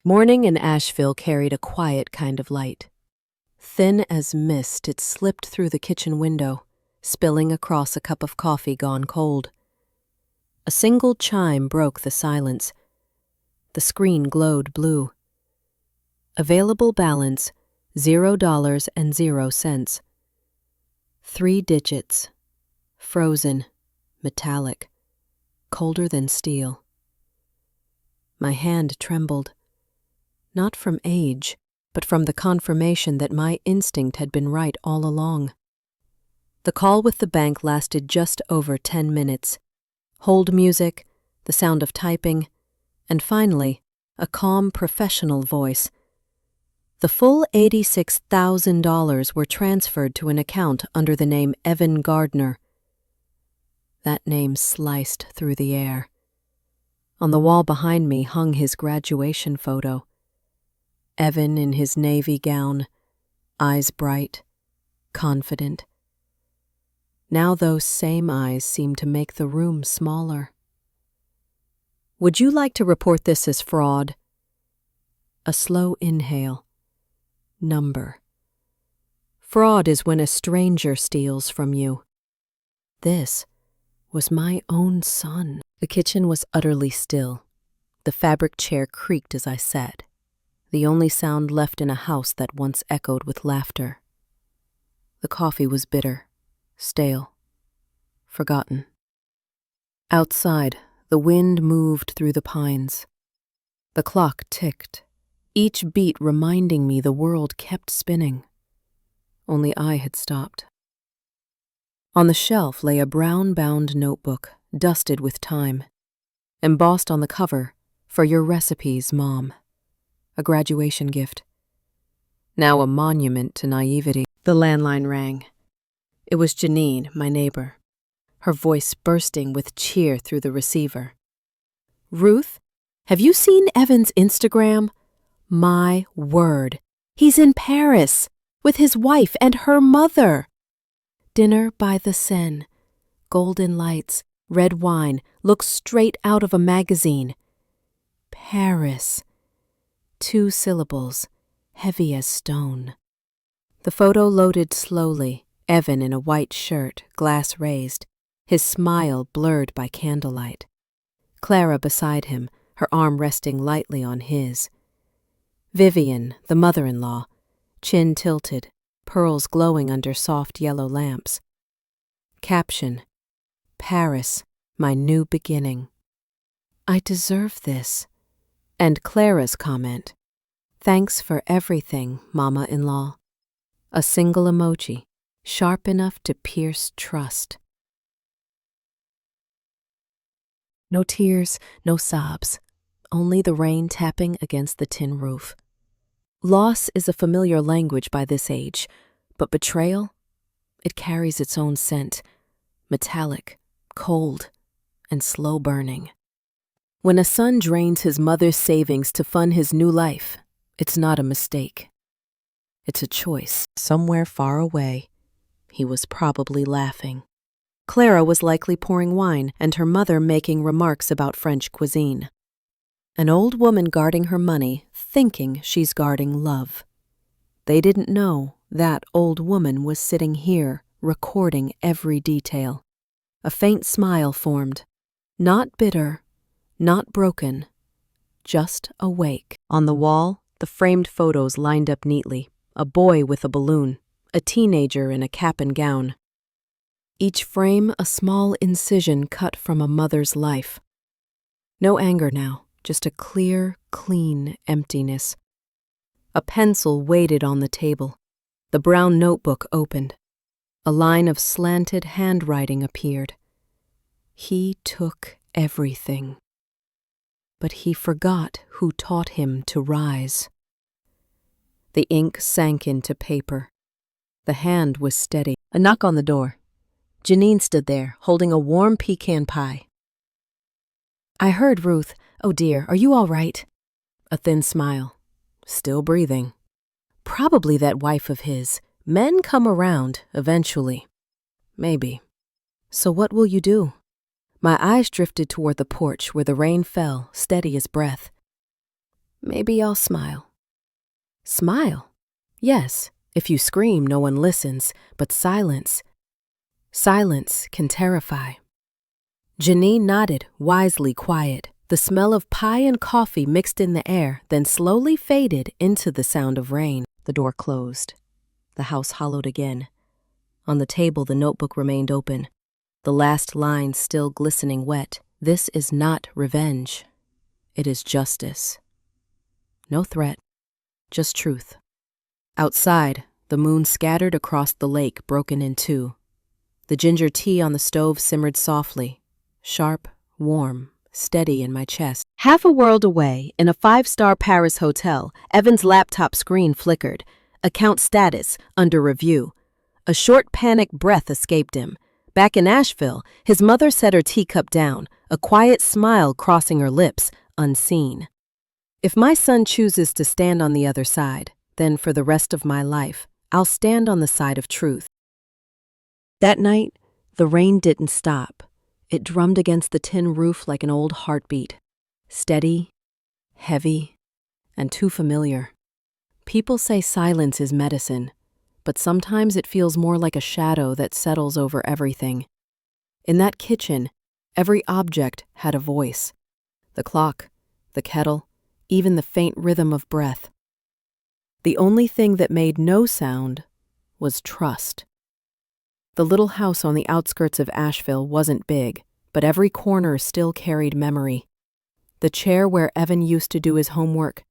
Morning in Asheville carried a quiet kind of light. Thin as mist, it slipped through the kitchen window, spilling across a cup of coffee gone cold. A single chime broke the silence. The screen glowed blue. Available balance, $0.00. 3 digits. Frozen, metallic, colder than steel. My hand trembled. Not from age, but from the confirmation that my instinct had been right all along. The call with the bank lasted just over 10 minutes. Hold music, the sound of typing, and finally, a calm professional voice. The full $86,000 were transferred to an account under the name Evan Gardner. That name sliced through the air. On the wall behind me hung his graduation photo. Evan in his navy gown, eyes bright, confident. Now those same eyes seemed to make the room smaller. "Would you like to report this as fraud?" A slow inhale. Number. Fraud is when a stranger steals from you. This was my own son. The kitchen was utterly still. The fabric chair creaked as I sat, the only sound left in a house that once echoed with laughter. The coffee was bitter, stale, forgotten. Outside, the wind moved through the pines. The clock ticked, each beat reminding me the world kept spinning. Only I had stopped. On the shelf lay a brown-bound notebook, dusted with time. Embossed on the cover, "For your recipes, Mom." A graduation gift. Now a monument to naivety. The landline rang. It was Janine, my neighbor, her voice bursting with cheer through the receiver. "Ruth, have you seen Evan's Instagram? My word, he's in Paris with his wife and her mother. Dinner by the Seine, golden lights, red wine, looks straight out of a magazine. Paris. 2 syllables, heavy as stone." The photo loaded slowly, Evan in a white shirt, glass raised, his smile blurred by candlelight. Clara beside him, her arm resting lightly on his. Vivian, the mother-in-law, chin tilted, pearls glowing under soft yellow lamps. Caption: Paris, my new beginning. I deserve this. And Clara's comment: "Thanks for everything, Mama-in-law." A single emoji, sharp enough to pierce trust. No tears, no sobs, only the rain tapping against the tin roof. Loss is a familiar language by this age, but betrayal? It carries its own scent, metallic, cold, and slow burning. When a son drains his mother's savings to fund his new life, it's not a mistake. It's a choice. Somewhere far away, he was probably laughing. Clara was likely pouring wine and her mother making remarks about French cuisine. An old woman guarding her money, thinking she's guarding love. They didn't know that old woman was sitting here, recording every detail. A faint smile formed, not bitter, not broken, just awake. On the wall, the framed photos lined up neatly. A boy with a balloon, a teenager in a cap and gown. Each frame a small incision cut from a mother's life. No anger now, just a clear, clean emptiness. A pencil waited on the table. The brown notebook opened. A line of slanted handwriting appeared. He took everything. But he forgot who taught him to rise. The ink sank into paper. The hand was steady. A knock on the door. Janine stood there, holding a warm pecan pie. "I heard Ruth. Oh dear, are you all right?" A thin smile. Still breathing. Probably that wife of his. Men come around, eventually. Maybe. "So what will you do?" My eyes drifted toward the porch where the rain fell, steady as breath. Maybe I'll smile. Smile? Yes, if you scream, no one listens, but silence can terrify. Janine nodded, wisely quiet. The smell of pie and coffee mixed in the air, then slowly faded into the sound of rain. The door closed. The house hollowed again. On the table, the notebook remained open, the last line still glistening wet. This is not revenge. It is justice. No threat, just truth. Outside, the moon scattered across the lake, broken in two. The ginger tea on the stove simmered softly, sharp, warm, steady in my chest. Half a world away, in a 5-star Paris hotel, Evan's laptop screen flickered. Account status, under review. A short, panicked breath escaped him. Back in Asheville, his mother set her teacup down, a quiet smile crossing her lips, unseen. If my son chooses to stand on the other side, then for the rest of my life, I'll stand on the side of truth. That night, the rain didn't stop. It drummed against the tin roof like an old heartbeat. Steady, heavy, and too familiar. People say silence is medicine, but sometimes it feels more like a shadow that settles over everything. In that kitchen, every object had a voice. The clock, the kettle, even the faint rhythm of breath. The only thing that made no sound was trust. The little house on the outskirts of Asheville wasn't big, but every corner still carried memory. The chair where Evan used to do his homework,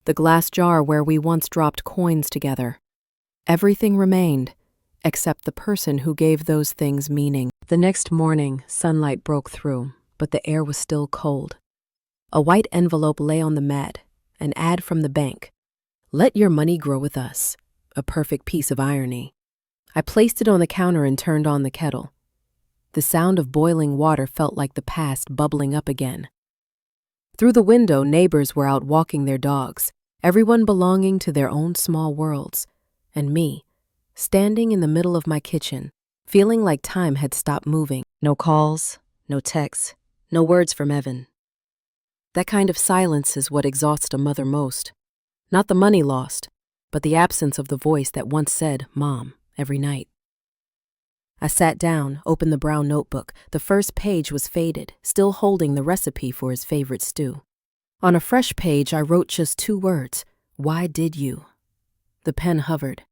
the glass jar where we once dropped coins together. Everything remained, except the person who gave those things meaning. The next morning, sunlight broke through, but the air was still cold. A white envelope lay on the mat, an ad from the bank. Let your money grow with us. A perfect piece of irony. I placed it on the counter and turned on the kettle. The sound of boiling water felt like the past bubbling up again. Through the window, neighbors were out walking their dogs, everyone belonging to their own small worlds, and me, standing in the middle of my kitchen, feeling like time had stopped moving. No calls, no texts, no words from Evan. That kind of silence is what exhausts a mother most. Not the money lost, but the absence of the voice that once said, "Mom," every night. I sat down, opened the brown notebook. The first page was faded, still holding the recipe for his favorite stew. On a fresh page, I wrote just 2 words, "Why did you?" The pen hovered.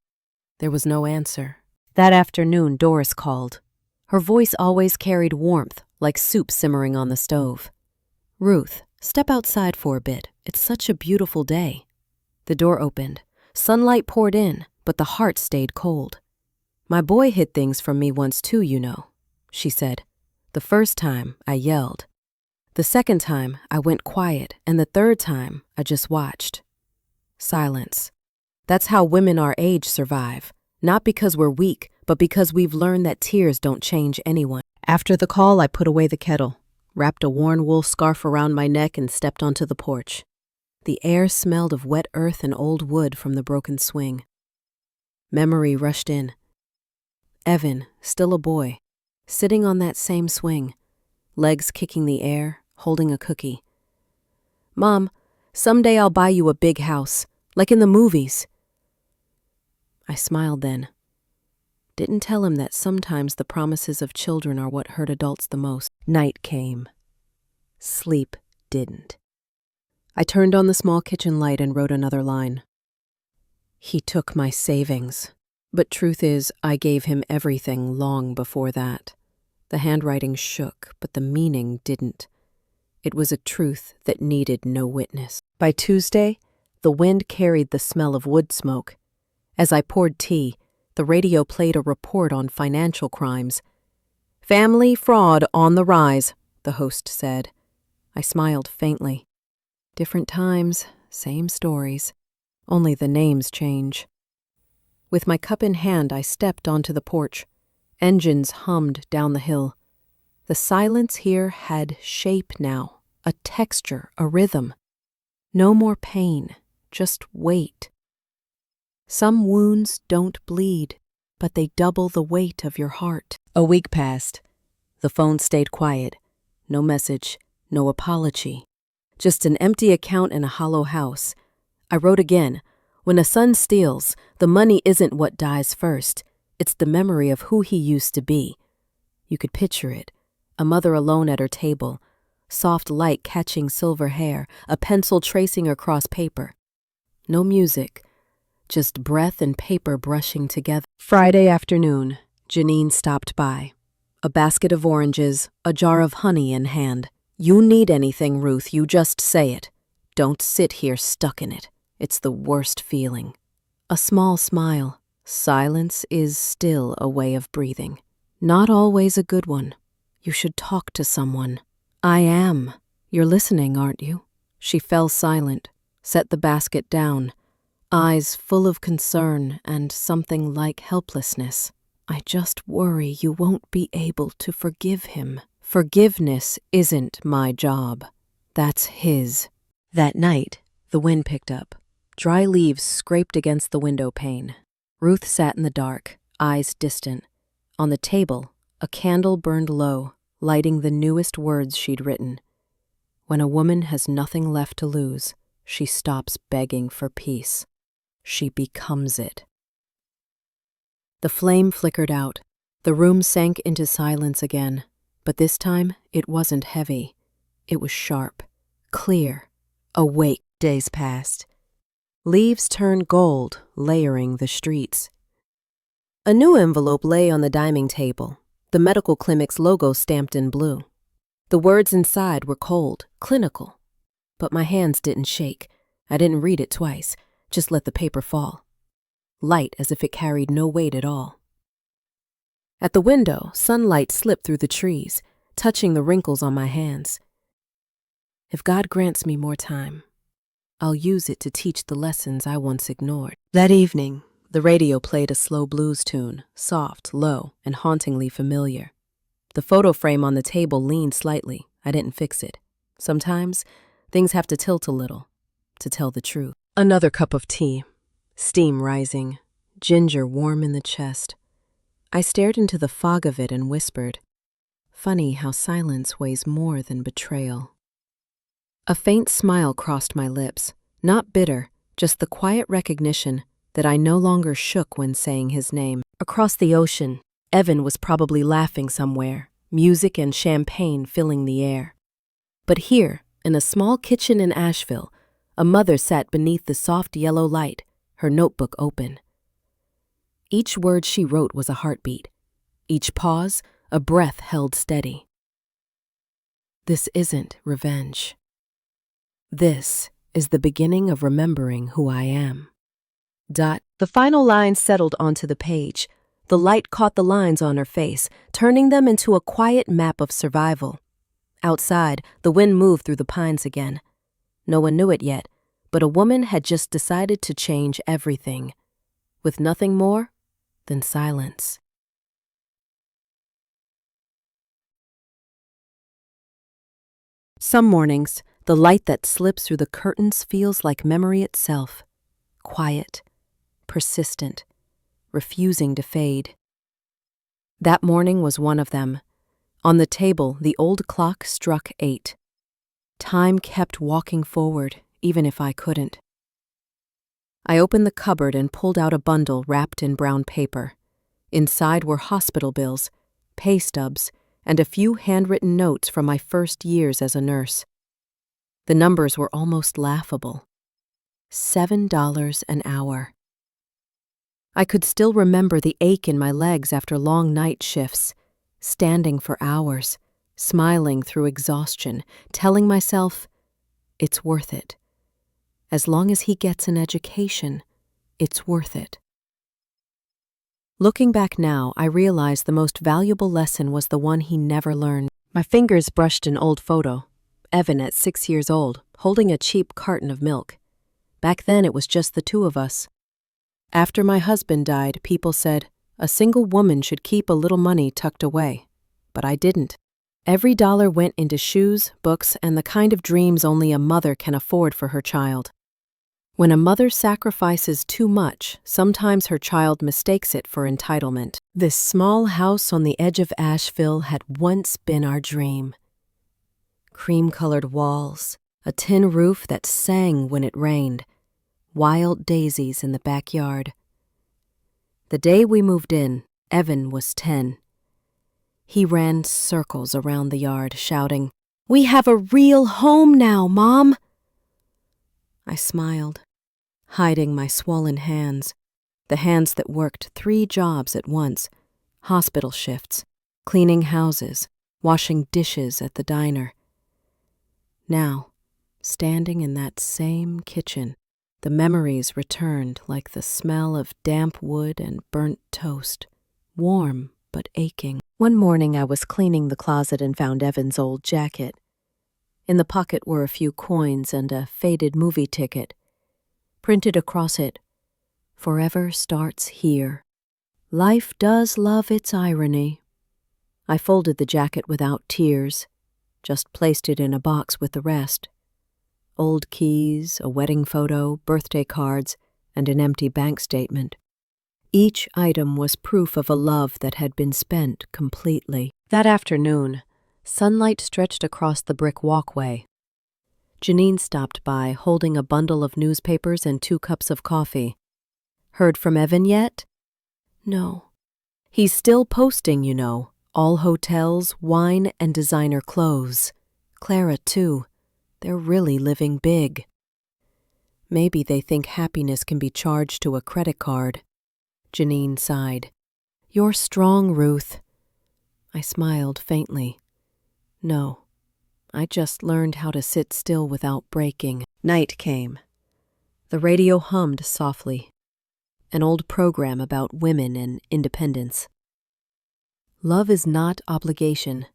There was no answer. That afternoon, Doris called. Her voice always carried warmth, like soup simmering on the stove. "Ruth, step outside for a bit. It's such a beautiful day." The door opened. Sunlight poured in, but the heart stayed cold. "My boy hid things from me once too, you know," she said. "The first time, I yelled. The second time, I went quiet, and the third time, I just watched." Silence. That's how women our age survive. Not because we're weak, but because we've learned that tears don't change anyone. After the call, I put away the kettle, wrapped a worn wool scarf around my neck, and stepped onto the porch. The air smelled of wet earth and old wood from the broken swing. Memory rushed in. Evan, still a boy, sitting on that same swing, legs kicking the air, holding a cookie. "Mom, someday I'll buy you a big house, like in the movies." I smiled then. Didn't tell him that sometimes the promises of children are what hurt adults the most. Night came. Sleep didn't. I turned on the small kitchen light and wrote another line. He took my savings. But truth is, I gave him everything long before that. The handwriting shook, but the meaning didn't. It was a truth that needed no witness. By Tuesday, the wind carried the smell of wood smoke. As I poured tea, the radio played a report on financial crimes. "Family fraud on the rise," the host said. I smiled faintly. Different times, same stories. Only the names change. With my cup in hand, I stepped onto the porch. Engines hummed down the hill. The silence here had shape now, a texture, a rhythm. No more pain, just weight. Some wounds don't bleed, but they double the weight of your heart. A week passed. The phone stayed quiet. No message, no apology. Just an empty account and a hollow house. I wrote again, when a son steals, the money isn't what dies first. It's the memory of who he used to be. You could picture it. A mother alone at her table, soft light catching silver hair, a pencil tracing across paper. No music, just breath and paper brushing together. Friday afternoon, Janine stopped by. A basket of oranges, a jar of honey in hand. You need anything, Ruth, you just say it. Don't sit here stuck in it. It's the worst feeling. A small smile. Silence is still a way of breathing. Not always a good one. You should talk to someone. I am. You're listening, aren't you? She fell silent, set the basket down, eyes full of concern and something like helplessness. I just worry you won't be able to forgive him. Forgiveness isn't my job. That's his. That night, the wind picked up. Dry leaves scraped against the window pane. Ruth sat in the dark, eyes distant. On the table, a candle burned low, lighting the newest words she'd written. When a woman has nothing left to lose, she stops begging for peace. She becomes it. The flame flickered out. The room sank into silence again, but this time it wasn't heavy. It was sharp, clear, awake. Days passed. Leaves turned gold, layering the streets. A new envelope lay on the dining table, the medical clinic's logo stamped in blue. The words inside were cold, clinical. But my hands didn't shake. I didn't read it twice, just let the paper fall. Light as if it carried no weight at all. At the window, sunlight slipped through the trees, touching the wrinkles on my hands. If God grants me more time, I'll use it to teach the lessons I once ignored. That evening, the radio played a slow blues tune, soft, low, and hauntingly familiar. The photo frame on the table leaned slightly. I didn't fix it. Sometimes, things have to tilt a little to tell the truth. Another cup of tea, steam rising, ginger warm in the chest. I stared into the fog of it and whispered, "Funny how silence weighs more than betrayal." A faint smile crossed my lips, not bitter, just the quiet recognition that I no longer shook when saying his name. Across the ocean, Evan was probably laughing somewhere, music and champagne filling the air. But here, in a small kitchen in Asheville, a mother sat beneath the soft yellow light, her notebook open. Each word she wrote was a heartbeat. Each pause, a breath held steady. This isn't revenge. This is the beginning of remembering who I am. The final line settled onto the page. The light caught the lines on her face, turning them into a quiet map of survival. Outside, the wind moved through the pines again. No one knew it yet, but a woman had just decided to change everything, with nothing more than silence. Some mornings, the light that slips through the curtains feels like memory itself, quiet, persistent, refusing to fade. That morning was one of them. On the table, the old clock struck 8. Time kept walking forward, even if I couldn't. I opened the cupboard and pulled out a bundle wrapped in brown paper. Inside were hospital bills, pay stubs, and a few handwritten notes from my first years as a nurse. The numbers were almost laughable. $7 an hour. I could still remember the ache in my legs after long night shifts, standing for hours, smiling through exhaustion, telling myself, it's worth it. As long as he gets an education, it's worth it. Looking back now, I realized the most valuable lesson was the one he never learned. My fingers brushed an old photo. Evan at 6 years old, holding a cheap carton of milk. Back then it was just the two of us. After my husband died, people said, a single woman should keep a little money tucked away. But I didn't. Every dollar went into shoes, books, and the kind of dreams only a mother can afford for her child. When a mother sacrifices too much, sometimes her child mistakes it for entitlement. This small house on the edge of Asheville had once been our dream. Cream-colored walls, a tin roof that sang when it rained, wild daisies in the backyard. The day we moved in, Evan was 10. He ran circles around the yard, shouting, "We have a real home now, Mom!" I smiled, hiding my swollen hands, the hands that worked 3 jobs at once, hospital shifts, cleaning houses, washing dishes at the diner. Now, standing in that same kitchen, the memories returned like the smell of damp wood and burnt toast, warm but aching. One morning I was cleaning the closet and found Evan's old jacket. In the pocket were a few coins and a faded movie ticket. Printed across it, "Forever starts here. Life does love its irony." I folded the jacket without tears, just placed it in a box with the rest. Old keys, a wedding photo, birthday cards, and an empty bank statement. Each item was proof of a love that had been spent completely. That afternoon, sunlight stretched across the brick walkway. Janine stopped by, holding a bundle of newspapers and 2 cups of coffee. "Heard from Evan yet?" "No. He's still posting, you know. All hotels, wine, and designer clothes. Clara, too. They're really living big." "Maybe they think happiness can be charged to a credit card." Janine sighed. "You're strong, Ruth." I smiled faintly. "No, I just learned how to sit still without breaking." Night came. The radio hummed softly. An old program about women and independence. Love is not obligation.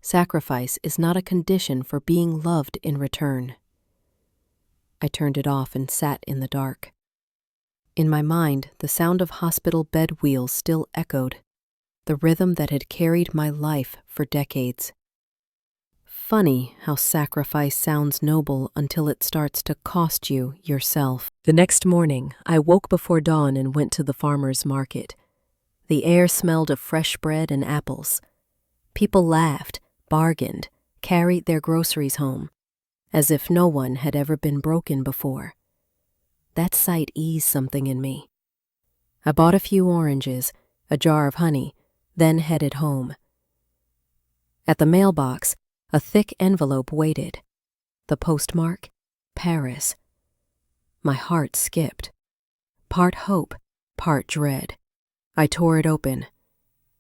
Sacrifice is not a condition for being loved in return. I turned it off and sat in the dark. In my mind, the sound of hospital bed wheels still echoed, the rhythm that had carried my life for decades. Funny how sacrifice sounds noble until it starts to cost you yourself. The next morning, I woke before dawn and went to the farmer's market. The air smelled of fresh bread and apples. People laughed, bargained, carried their groceries home, as if no one had ever been broken before. That sight eased something in me. I bought a few oranges, a jar of honey, then headed home. At the mailbox, a thick envelope waited. The postmark, Paris. My heart skipped. Part hope, part dread. I tore it open.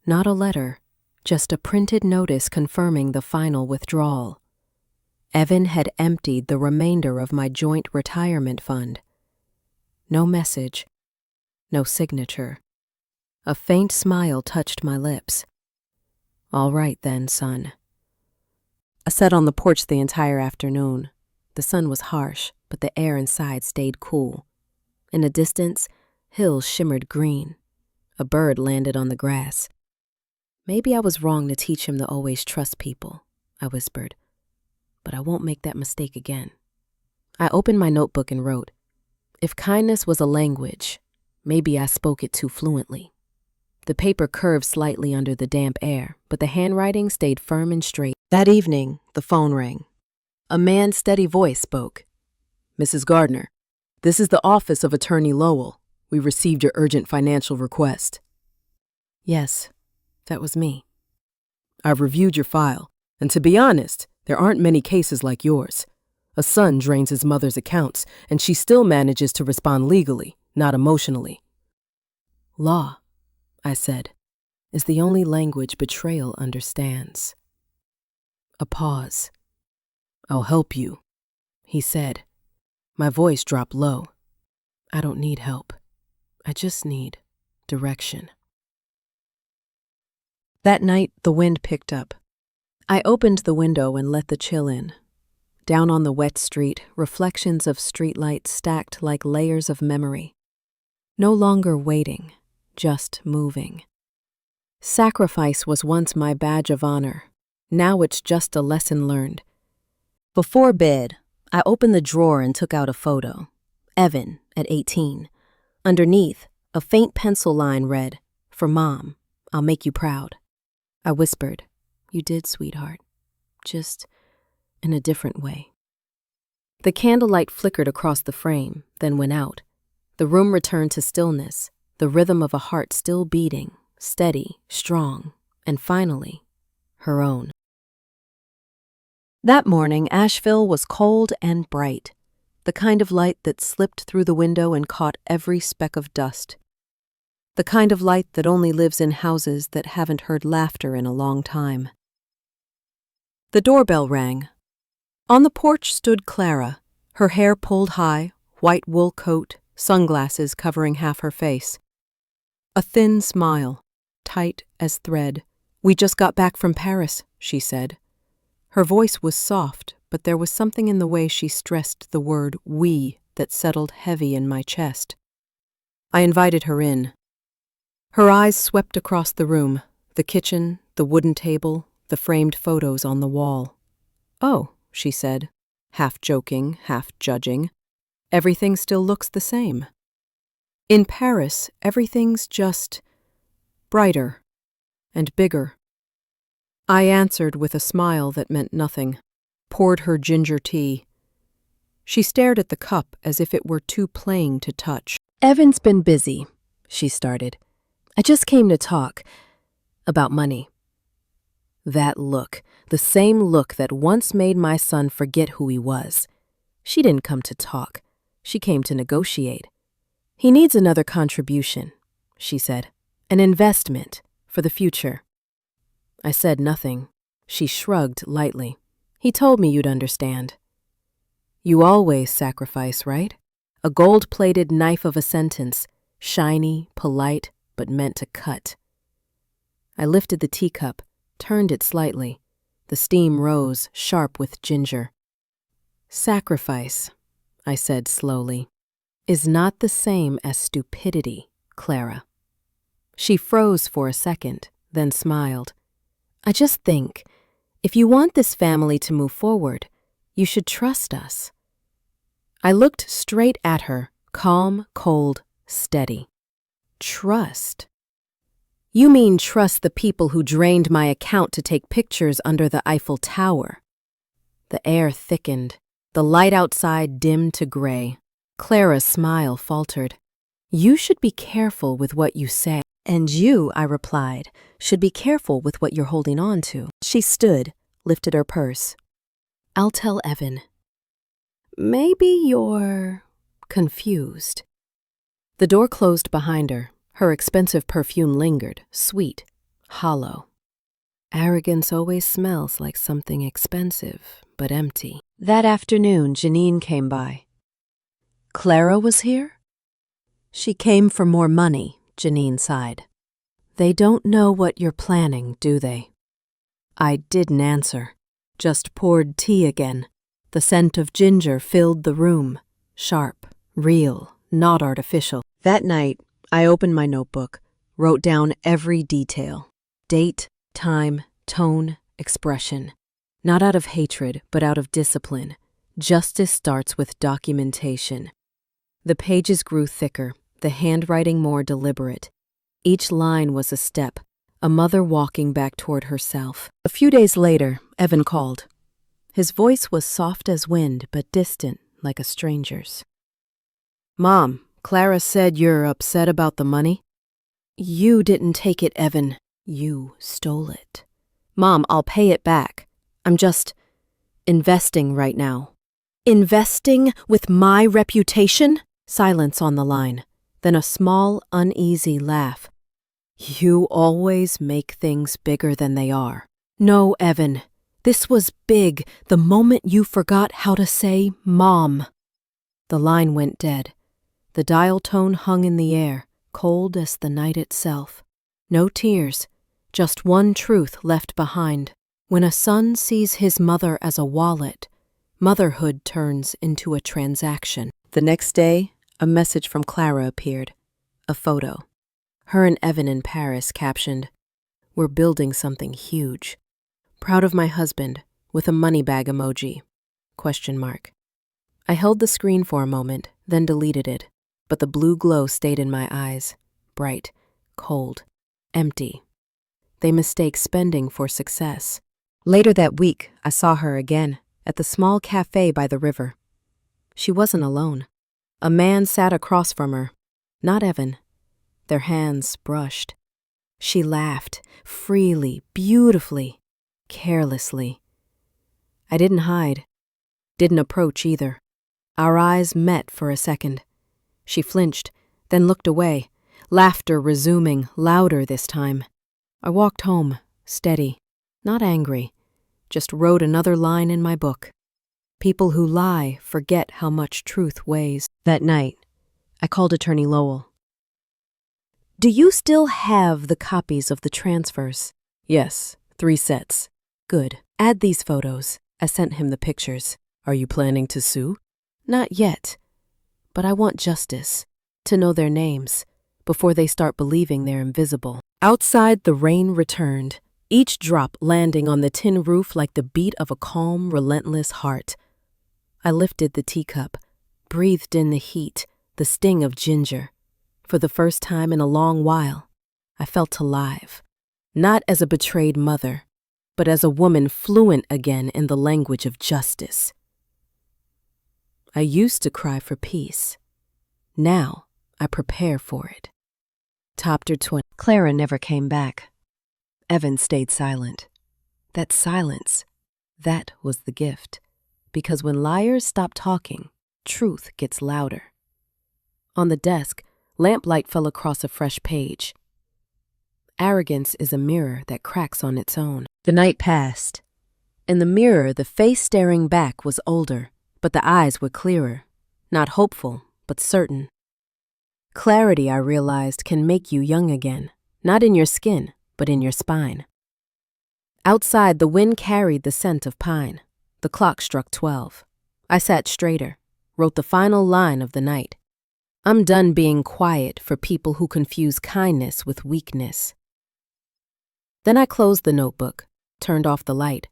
Not a letter, just a printed notice confirming the final withdrawal. Evan had emptied the remainder of my joint retirement fund. No message, no signature. A faint smile touched my lips. "All right then, son." I sat on the porch the entire afternoon. The sun was harsh, but the air inside stayed cool. In the distance, hills shimmered green. A bird landed on the grass. "Maybe I was wrong to teach him to always trust people," I whispered. "But I won't make that mistake again." I opened my notebook and wrote, "If kindness was a language, maybe I spoke it too fluently." The paper curved slightly under the damp air, but the handwriting stayed firm and straight. That evening, the phone rang. A man's steady voice spoke. "Mrs. Gardner, this is the office of Attorney Lowell. We received your urgent financial request." Yes, that was me. "I've reviewed your file, and to be honest, there aren't many cases like yours. A son drains his mother's accounts, and she still manages to respond legally, not emotionally." "Law," I said, "is the only language betrayal understands." A pause. "I'll help you," he said. My voice dropped low. "I don't need help. I just need direction." That night, the wind picked up. I opened the window and let the chill in. Down on the wet street, reflections of streetlights stacked like layers of memory. No longer waiting, just moving. Sacrifice was once my badge of honor. Now it's just a lesson learned. Before bed, I opened the drawer and took out a photo. Evan, at 18. Underneath, a faint pencil line read, "For Mom, I'll make you proud." I whispered, "You did, sweetheart. Just in a different way." The candlelight flickered across the frame, then went out. The room returned to stillness, the rhythm of a heart still beating, steady, strong, and finally, her own. That morning, Asheville was cold and bright, the kind of light that slipped through the window and caught every speck of dust. The kind of light that only lives in houses that haven't heard laughter in a long time. The doorbell rang. On the porch stood Clara, her hair pulled high, white wool coat, sunglasses covering half her face. A thin smile, tight as thread. "We just got back from Paris," she said. Her voice was soft, but there was something in the way she stressed the word "we" that settled heavy in my chest. I invited her in. Her eyes swept across the room, the kitchen, the wooden table, the framed photos on the wall. "Oh," she said, half joking, half judging, "everything still looks the same. In Paris, everything's just brighter and bigger." I answered with a smile that meant nothing, poured her ginger tea. She stared at the cup as if it were too plain to touch. "Evan's been busy," she started. "I just came to talk about money." That look, the same look that once made my son forget who he was. She didn't come to talk. She came to negotiate. "He needs another contribution," she said. "An investment for the future." I said nothing. She shrugged lightly. "He told me you'd understand." "You always sacrifice, right?" A gold-plated knife of a sentence, shiny, polite, but meant to cut. I lifted the teacup, turned it slightly. The steam rose, sharp with ginger. "Sacrifice," I said slowly, "is not the same as stupidity, Clara." She froze for a second, then smiled. "I just think, if you want this family to move forward, you should trust us." I looked straight at her, calm, cold, steady. Trust? You mean trust the people who drained my account to take pictures under the Eiffel Tower? The air thickened, the light outside dimmed to gray. Clara's smile faltered. "You should be careful with what you say." "And you," I replied, "should be careful with what you're holding on to." She stood, lifted her purse. "I'll tell Evan." "Maybe you're confused." The door closed behind her. Her expensive perfume lingered, sweet, hollow. Arrogance always smells like something expensive, but empty. That afternoon, Janine came by. "Clara was here?" "She came for more money," Janine sighed. "They don't know what you're planning, do they?" I didn't answer, just poured tea again. The scent of ginger filled the room, sharp, real, not artificial. That night, I opened my notebook, wrote down every detail. Date, time, tone, expression. Not out of hatred, but out of discipline. Justice starts with documentation. The pages grew thicker, the handwriting more deliberate. Each line was a step, a mother walking back toward herself. A few days later, Evan called. His voice was soft as wind, but distant, like a stranger's. "Mom, Clara said you're upset about the money." "You didn't take it, Evan. You stole it." "Mom, I'll pay it back. I'm just investing right now." "Investing with my reputation?" Silence on the line, then a small, uneasy laugh. "You always make things bigger than they are." "No, Evan. This was big the moment you forgot how to say Mom." The line went dead. The dial tone hung in the air, cold as the night itself. No tears, just one truth left behind. When a son sees his mother as a wallet, motherhood turns into a transaction. The next day, a message from Clara appeared. A photo. Her and Evan in Paris, captioned, "We're building something huge. Proud of my husband," with a money bag emoji. Question mark. I held the screen for a moment, then deleted it, but the blue glow stayed in my eyes. Bright, cold, empty. They mistake spending for success. Later that week, I saw her again, at the small cafe by the river. She wasn't alone. A man sat across from her. Not Evan. Their hands brushed. She laughed, freely, beautifully, carelessly. I didn't hide. Didn't approach either. Our eyes met for a second. She flinched, then looked away, laughter resuming, louder this time. I walked home, steady, not angry, just wrote another line in my book. People who lie forget how much truth weighs. That night, I called Attorney Lowell. Do you still have the copies of the transfers? Yes, 3 sets. Good. Add these photos. I sent him the pictures. Are you planning to sue? Not yet. But I want justice, to know their names, before they start believing they're invisible. Outside, the rain returned, each drop landing on the tin roof like the beat of a calm, relentless heart. I lifted the teacup, breathed in the heat, the sting of ginger. For the first time in a long while, I felt alive, not as a betrayed mother, but as a woman fluent again in the language of justice. I used to cry for peace. Now I prepare for it. Chapter 20. Clara never came back. Evan stayed silent. That silence, that was the gift. Because when liars stop talking, truth gets louder. On the desk, lamplight fell across a fresh page. Arrogance is a mirror that cracks on its own. The night passed. In the mirror, the face staring back was older, but the eyes were clearer. Not hopeful, but certain. Clarity, I realized, can make you young again, not in your skin, but in your spine. Outside, the wind carried the scent of pine. The clock struck 12. I sat straighter, wrote the final line of the night. I'm done being quiet for people who confuse kindness with weakness. Then I closed the notebook, turned off the light.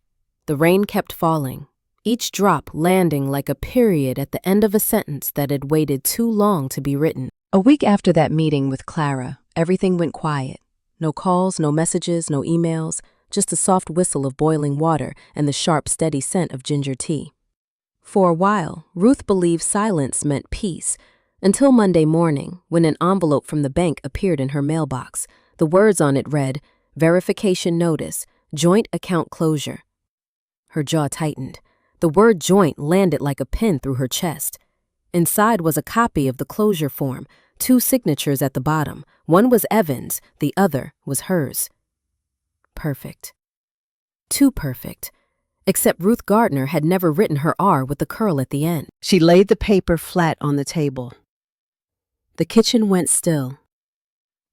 The rain kept falling, each drop landing like a period at the end of a sentence that had waited too long to be written. A week after that meeting with Clara, everything went quiet. No calls, no messages, no emails, just a soft whistle of boiling water and the sharp, steady scent of ginger tea. For a while, Ruth believed silence meant peace, until Monday morning, when an envelope from the bank appeared in her mailbox. The words on it read, "Verification notice, joint account closure." Her jaw tightened. The word joint landed like a pin through her chest. Inside was a copy of the closure form, 2 signatures at the bottom. One was Evan's, the other was hers. Perfect. Too perfect. Except Ruth Gardner had never written her R with the curl at the end. She laid the paper flat on the table. The kitchen went still.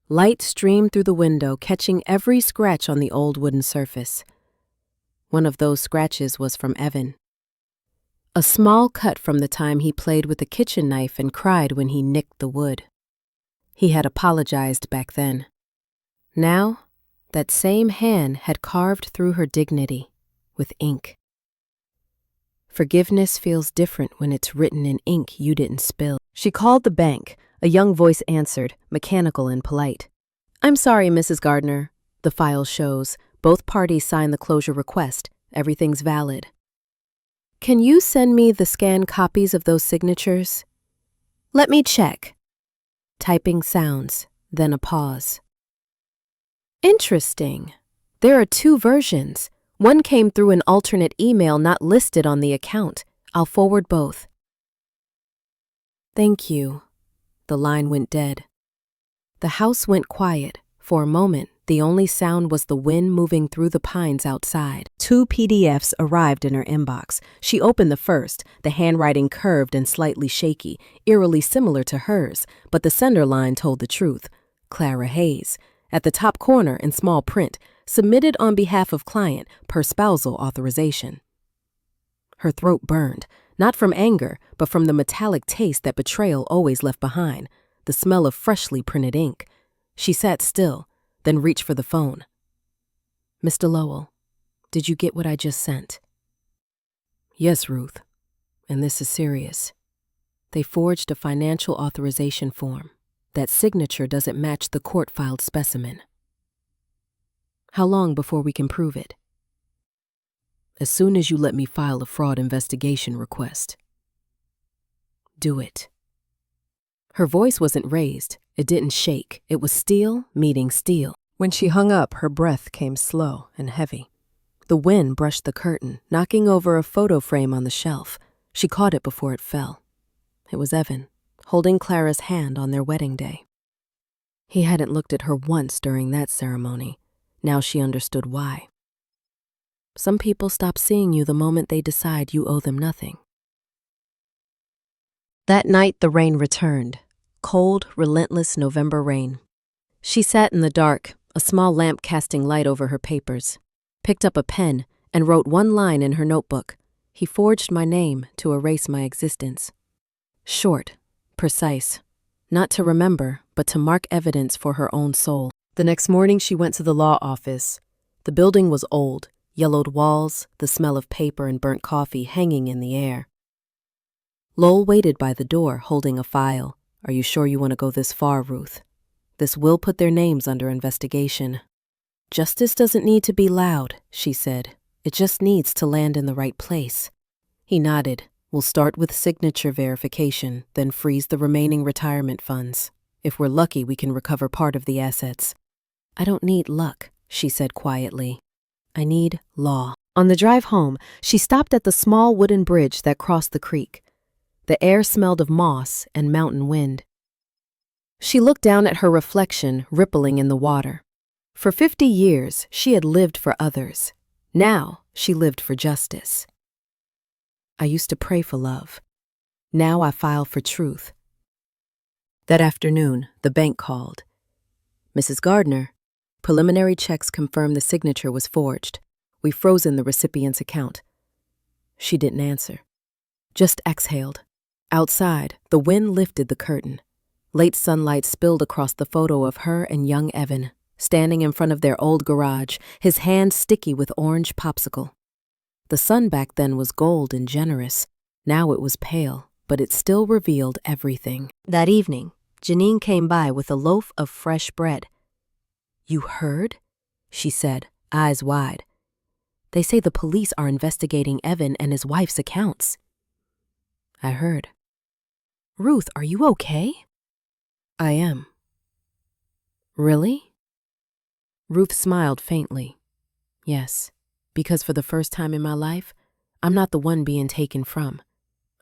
Light streamed through the window, catching every scratch on the old wooden surface. One of those scratches was from Evan. A small cut from the time he played with a kitchen knife and cried when he nicked the wood. He had apologized back then. Now, that same hand had carved through her dignity with ink. Forgiveness feels different when it's written in ink you didn't spill. She called the bank. A young voice answered, mechanical and polite. I'm sorry, Mrs. Gardner. The file shows. Both parties signed the closure request. Everything's valid. Can you send me the scanned copies of those signatures? Let me check. Typing sounds, then a pause. Interesting. There are 2 versions. One came through an alternate email not listed on the account. I'll forward both. Thank you. The line went dead. The house went quiet. For a moment, the only sound was the wind moving through the pines outside. 2 PDFs arrived in her inbox. She opened the first, the handwriting curved and slightly shaky, eerily similar to hers, but the sender line told the truth. Clara Hayes. At the top corner in small print, submitted on behalf of client per spousal authorization. Her throat burned, not from anger, but from the metallic taste that betrayal always left behind, the smell of freshly printed ink. She sat still, then reached for the phone. Mr. Lowell, did you get what I just sent? Yes, Ruth, and this is serious. They forged a financial authorization form. That signature doesn't match the court-filed specimen. How long before we can prove it? As soon as you let me file a fraud investigation request. Do it. Her voice wasn't raised. It didn't shake. It was steel meeting steel. When she hung up, her breath came slow and heavy. The wind brushed the curtain, knocking over a photo frame on the shelf. She caught it before it fell. It was Evan, holding Clara's hand on their wedding day. He hadn't looked at her once during that ceremony. Now she understood why. Some people stop seeing you the moment they decide you owe them nothing. That night the rain returned. Cold, relentless November rain. She sat in the dark, a small lamp casting light over her papers, picked up a pen, and wrote one line in her notebook. He forged my name to erase my existence. Short, precise. Not to remember, but to mark evidence for her own soul. The next morning she went to the law office. The building was old, yellowed walls, the smell of paper and burnt coffee hanging in the air. Lowell waited by the door, holding a file. Are you sure you want to go this far, Ruth? This will put their names under investigation. Justice doesn't need to be loud, she said. It just needs to land in the right place. He nodded. We'll start with signature verification, then freeze the remaining retirement funds. If we're lucky, we can recover part of the assets. I don't need luck, she said quietly. I need law. On the drive home, she stopped at the small wooden bridge that crossed the creek. The air smelled of moss and mountain wind. She looked down at her reflection rippling in the water. For 50 years, she had lived for others. Now, she lived for justice. I used to pray for love. Now I file for truth. That afternoon, the bank called. Mrs. Gardner, preliminary checks confirm the signature was forged. We've frozen the recipient's account. She didn't answer, just exhaled. Outside, the wind lifted the curtain. Late sunlight spilled across the photo of her and young Evan, standing in front of their old garage, his hand sticky with orange popsicle. The sun back then was gold and generous. Now it was pale, but it still revealed everything. That evening, Janine came by with a loaf of fresh bread. You heard? She said, eyes wide. They say the police are investigating Evan and his wife's accounts. I heard. Ruth, are you okay? I am. Really? Ruth smiled faintly. Yes, because for the first time in my life, I'm not the one being taken from.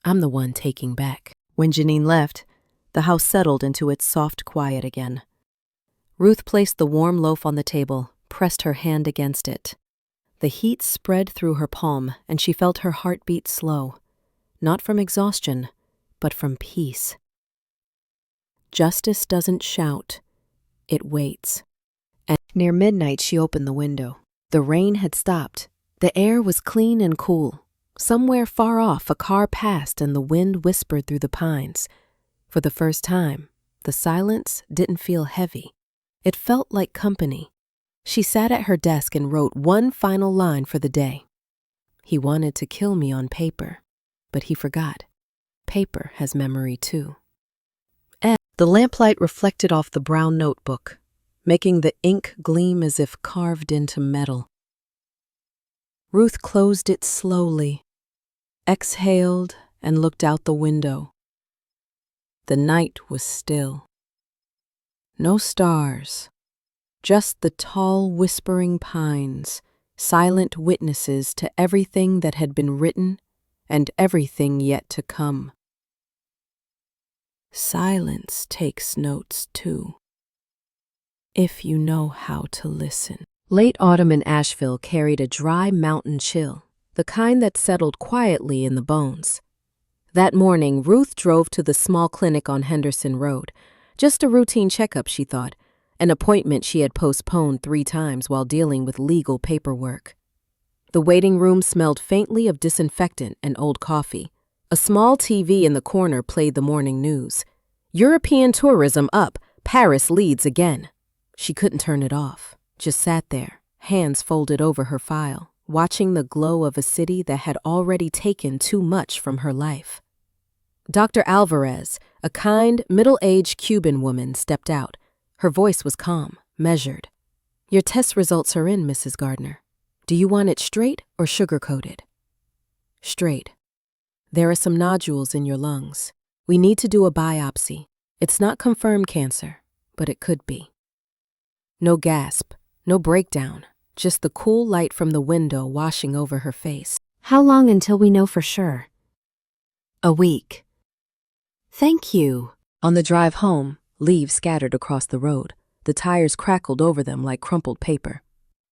I'm the one taking back. When Janine left, the house settled into its soft quiet again. Ruth placed the warm loaf on the table, pressed her hand against it. The heat spread through her palm, and she felt her heart beat slow, not from exhaustion, but from peace. Justice doesn't shout, it waits. And near midnight, she opened the window. The rain had stopped. The air was clean and cool. Somewhere far off, a car passed and the wind whispered through the pines. For the first time, the silence didn't feel heavy. It felt like company. She sat at her desk and wrote one final line for the day. He wanted to kill me on paper, but he forgot. Paper has memory too. The lamplight reflected off the brown notebook, making the ink gleam as if carved into metal. Ruth closed it slowly, exhaled, and looked out the window. The night was still. No stars, just the tall, whispering pines, silent witnesses to everything that had been written and everything yet to come. Silence takes notes too, if you know how to listen. Late autumn in Asheville carried a dry mountain chill, the kind that settled quietly in the bones. That morning, Ruth drove to the small clinic on Henderson Road. Just a routine checkup, she thought, an appointment she had postponed 3 times while dealing with legal paperwork. The waiting room smelled faintly of disinfectant and old coffee. A small TV in the corner played the morning news. European tourism up, Paris leads again. She couldn't turn it off, just sat there, hands folded over her file, watching the glow of a city that had already taken too much from her life. Dr. Alvarez, a kind, middle-aged Cuban woman, stepped out. Her voice was calm, measured. Your test results are in, Mrs. Gardner. Do you want it straight or sugar-coated? Straight. There are some nodules in your lungs. We need to do a biopsy. It's not confirmed cancer, but it could be. No gasp, no breakdown, just the cool light from the window washing over her face. How long until we know for sure? A week. Thank you. On the drive home, leaves scattered across the road. The tires crackled over them like crumpled paper.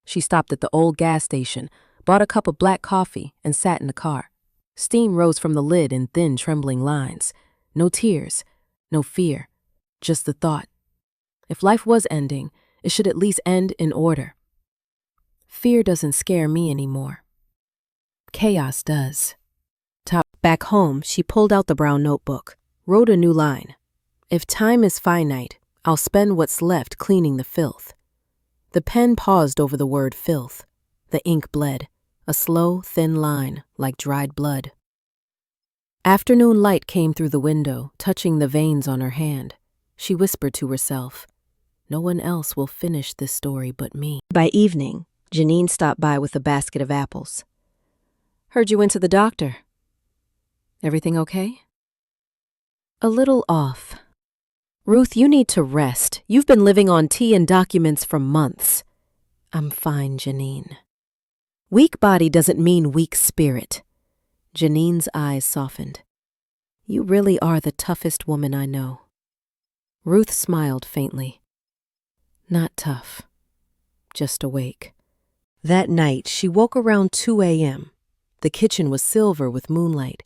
She stopped at the old gas station, bought a cup of black coffee, and sat in the car. Steam rose from the lid in thin, trembling lines. No tears, no fear, just the thought. If life was ending, it should at least end in order. Fear doesn't scare me anymore. Chaos does. Back home, she pulled out the brown notebook, wrote a new line. If time is finite, I'll spend what's left cleaning the filth. The pen paused over the word filth. The ink bled, a slow, thin line like dried blood. Afternoon light came through the window, touching the veins on her hand. She whispered to herself, no one else will finish this story but me. By evening, Janine stopped by with a basket of apples. Heard you went to the doctor. Everything okay? A little off. Ruth, you need to rest. You've been living on tea and documents for months. I'm fine, Janine. Weak body doesn't mean weak spirit. Janine's eyes softened. You really are the toughest woman I know. Ruth smiled faintly. Not tough, just awake. That night, she woke around 2 a.m. The kitchen was silver with moonlight.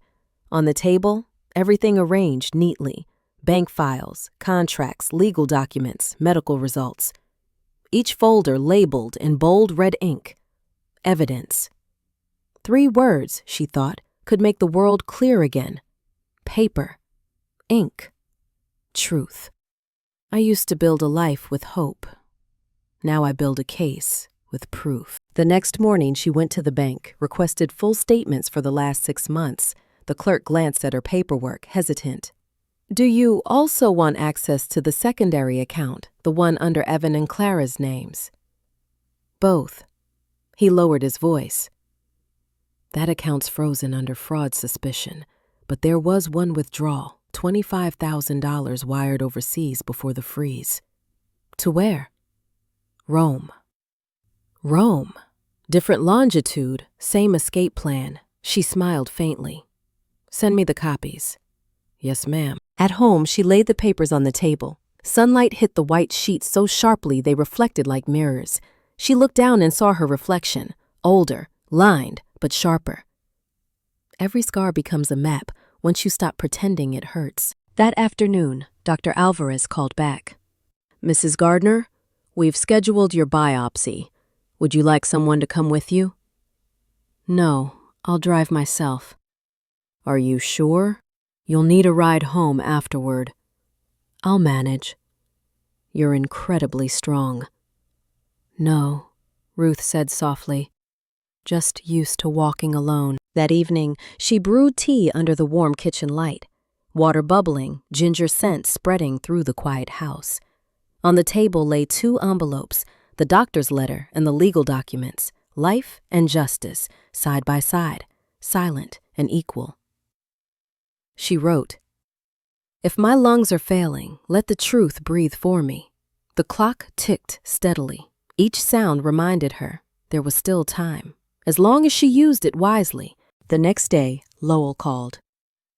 On the table, everything arranged neatly. Bank files, contracts, legal documents, medical results. Each folder labeled in bold red ink. Evidence. 3 words, she thought, could make the world clear again. Paper. Ink. Truth. I used to build a life with hope. Now I build a case with proof. The next morning, she went to the bank, requested full statements for the last 6 months. The clerk glanced at her paperwork, hesitant. Do you also want access to the secondary account, the one under Evan and Clara's names? Both. He lowered his voice. That account's frozen under fraud suspicion, but there was one withdrawal, $25,000 wired overseas before the freeze. To where? Rome. Rome. Different longitude, same escape plan. She smiled faintly. Send me the copies. Yes, ma'am. At home, she laid the papers on the table. Sunlight hit the white sheets so sharply they reflected like mirrors. She looked down and saw her reflection, older, lined, but sharper. Every scar becomes a map once you stop pretending it hurts. That afternoon, Dr. Alvarez called back. Mrs. Gardner, we've scheduled your biopsy. Would you like someone to come with you? No, I'll drive myself. Are you sure? You'll need a ride home afterward. I'll manage. You're incredibly strong. No, Ruth said softly. Just used to walking alone. That evening, she brewed tea under the warm kitchen light, water bubbling, ginger scent spreading through the quiet house. On the table lay 2 envelopes, the doctor's letter and the legal documents, life and justice, side by side, silent and equal. She wrote, If my lungs are failing, let the truth breathe for me. The clock ticked steadily. Each sound reminded her there was still time, as long as she used it wisely. The next day, Lowell called.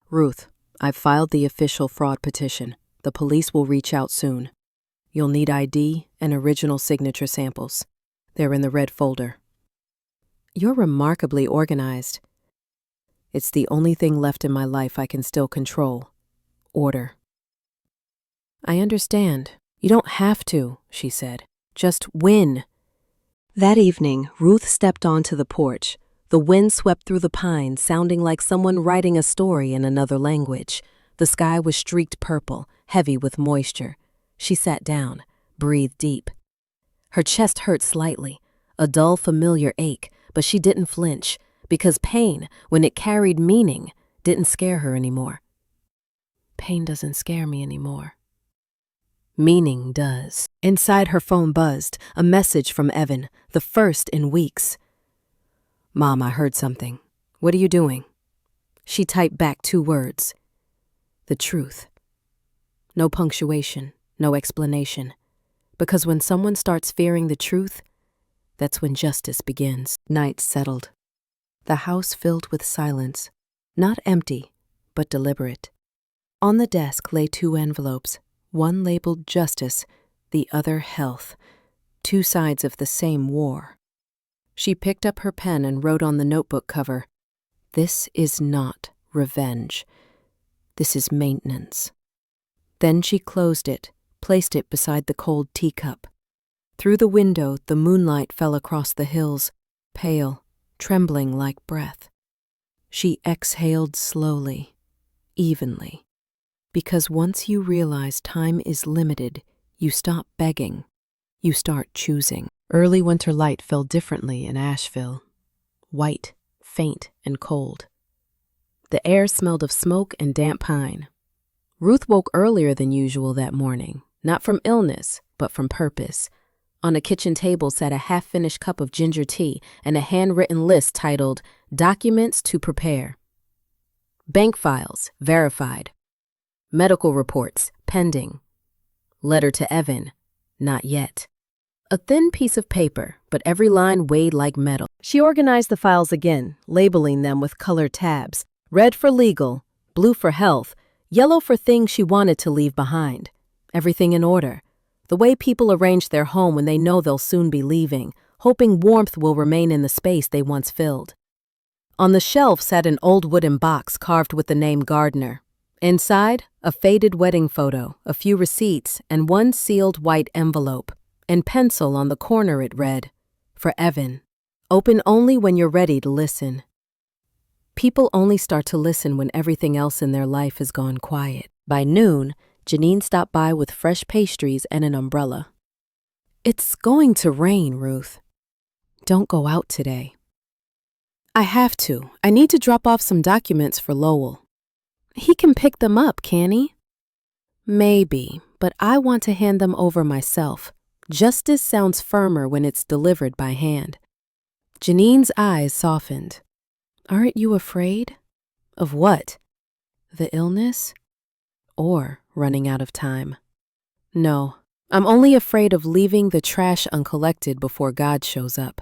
Ruth, I've filed the official fraud petition. The police will reach out soon. You'll need ID and original signature samples. They're in the red folder. You're remarkably organized. It's the only thing left in my life I can still control. Order. I understand. You don't have to, she said. Just win. That evening, Ruth stepped onto the porch. The wind swept through the pines, sounding like someone writing a story in another language. The sky was streaked purple, heavy with moisture. She sat down, breathed deep. Her chest hurt slightly, a dull, familiar ache, but she didn't flinch, because pain, when it carried meaning, didn't scare her anymore. Pain doesn't scare me anymore. Meaning does. Inside her phone buzzed, a message from Evan, the first in weeks. Mom, I heard something. What are you doing? She typed back 2 words. The truth. No punctuation, no explanation. Because when someone starts fearing the truth, that's when justice begins. Night settled. The house filled with silence, not empty, but deliberate. On the desk lay 2 envelopes, one labeled justice, the other health, 2 sides of the same war. She picked up her pen and wrote on the notebook cover, "This is not revenge. This is maintenance." Then she closed it, placed it beside the cold teacup. Through the window, the moonlight fell across the hills, pale, trembling like breath. She exhaled slowly, evenly. Because once you realize time is limited, you stop begging. You start choosing. Early winter light fell differently in Asheville. White, faint, and cold. The air smelled of smoke and damp pine. Ruth woke earlier than usual that morning, not from illness, but from purpose. On a kitchen table sat a half-finished cup of ginger tea and a handwritten list titled, "Documents to Prepare." Bank files, verified. Medical reports, pending. Letter to Evan, not yet. A thin piece of paper, but every line weighed like metal. She organized the files again, labeling them with colored tabs. Red for legal, blue for health, yellow for things she wanted to leave behind. Everything in order. The way people arrange their home when they know they'll soon be leaving, hoping warmth will remain in the space they once filled. On the shelf sat an old wooden box carved with the name Gardner. Inside, a faded wedding photo, a few receipts, and one sealed white envelope. In pencil on the corner it read, "For Evan. Open only when you're ready to listen." People only start to listen when everything else in their life has gone quiet. By noon, Janine stopped by with fresh pastries and an umbrella. "It's going to rain, Ruth. Don't go out today." "I have to. I need to drop off some documents for Lowell." "He can pick them up, can he?" "Maybe, but I want to hand them over myself. Justice sounds firmer when it's delivered by hand." Janine's eyes softened. "Aren't you afraid?" "Of what?" "The illness? Or running out of time?" "No, I'm only afraid of leaving the trash uncollected before God shows up."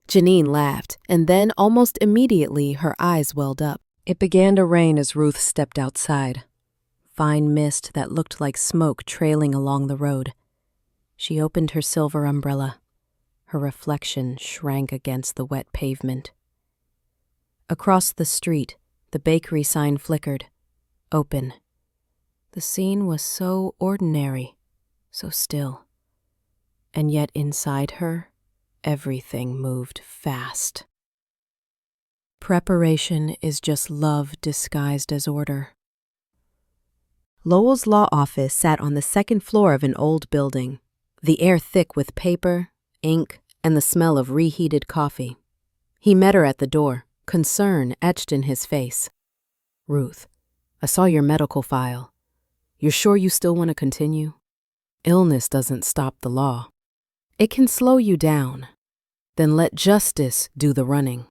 Janine laughed, and then almost immediately her eyes welled up. It began to rain as Ruth stepped outside. Fine mist that looked like smoke trailing along the road. She opened her silver umbrella. Her reflection shrank against the wet pavement. Across the street, the bakery sign flickered. Open. The scene was so ordinary, so still. And yet inside her, everything moved fast. Preparation is just love disguised as order. Lowell's law office sat on the second floor of an old building, the air thick with paper, ink, and the smell of reheated coffee. He met her at the door, concern etched in his face. "Ruth, I saw your medical file. You're sure you still want to continue? Illness doesn't stop the law. It can slow you down. Then let justice do the running."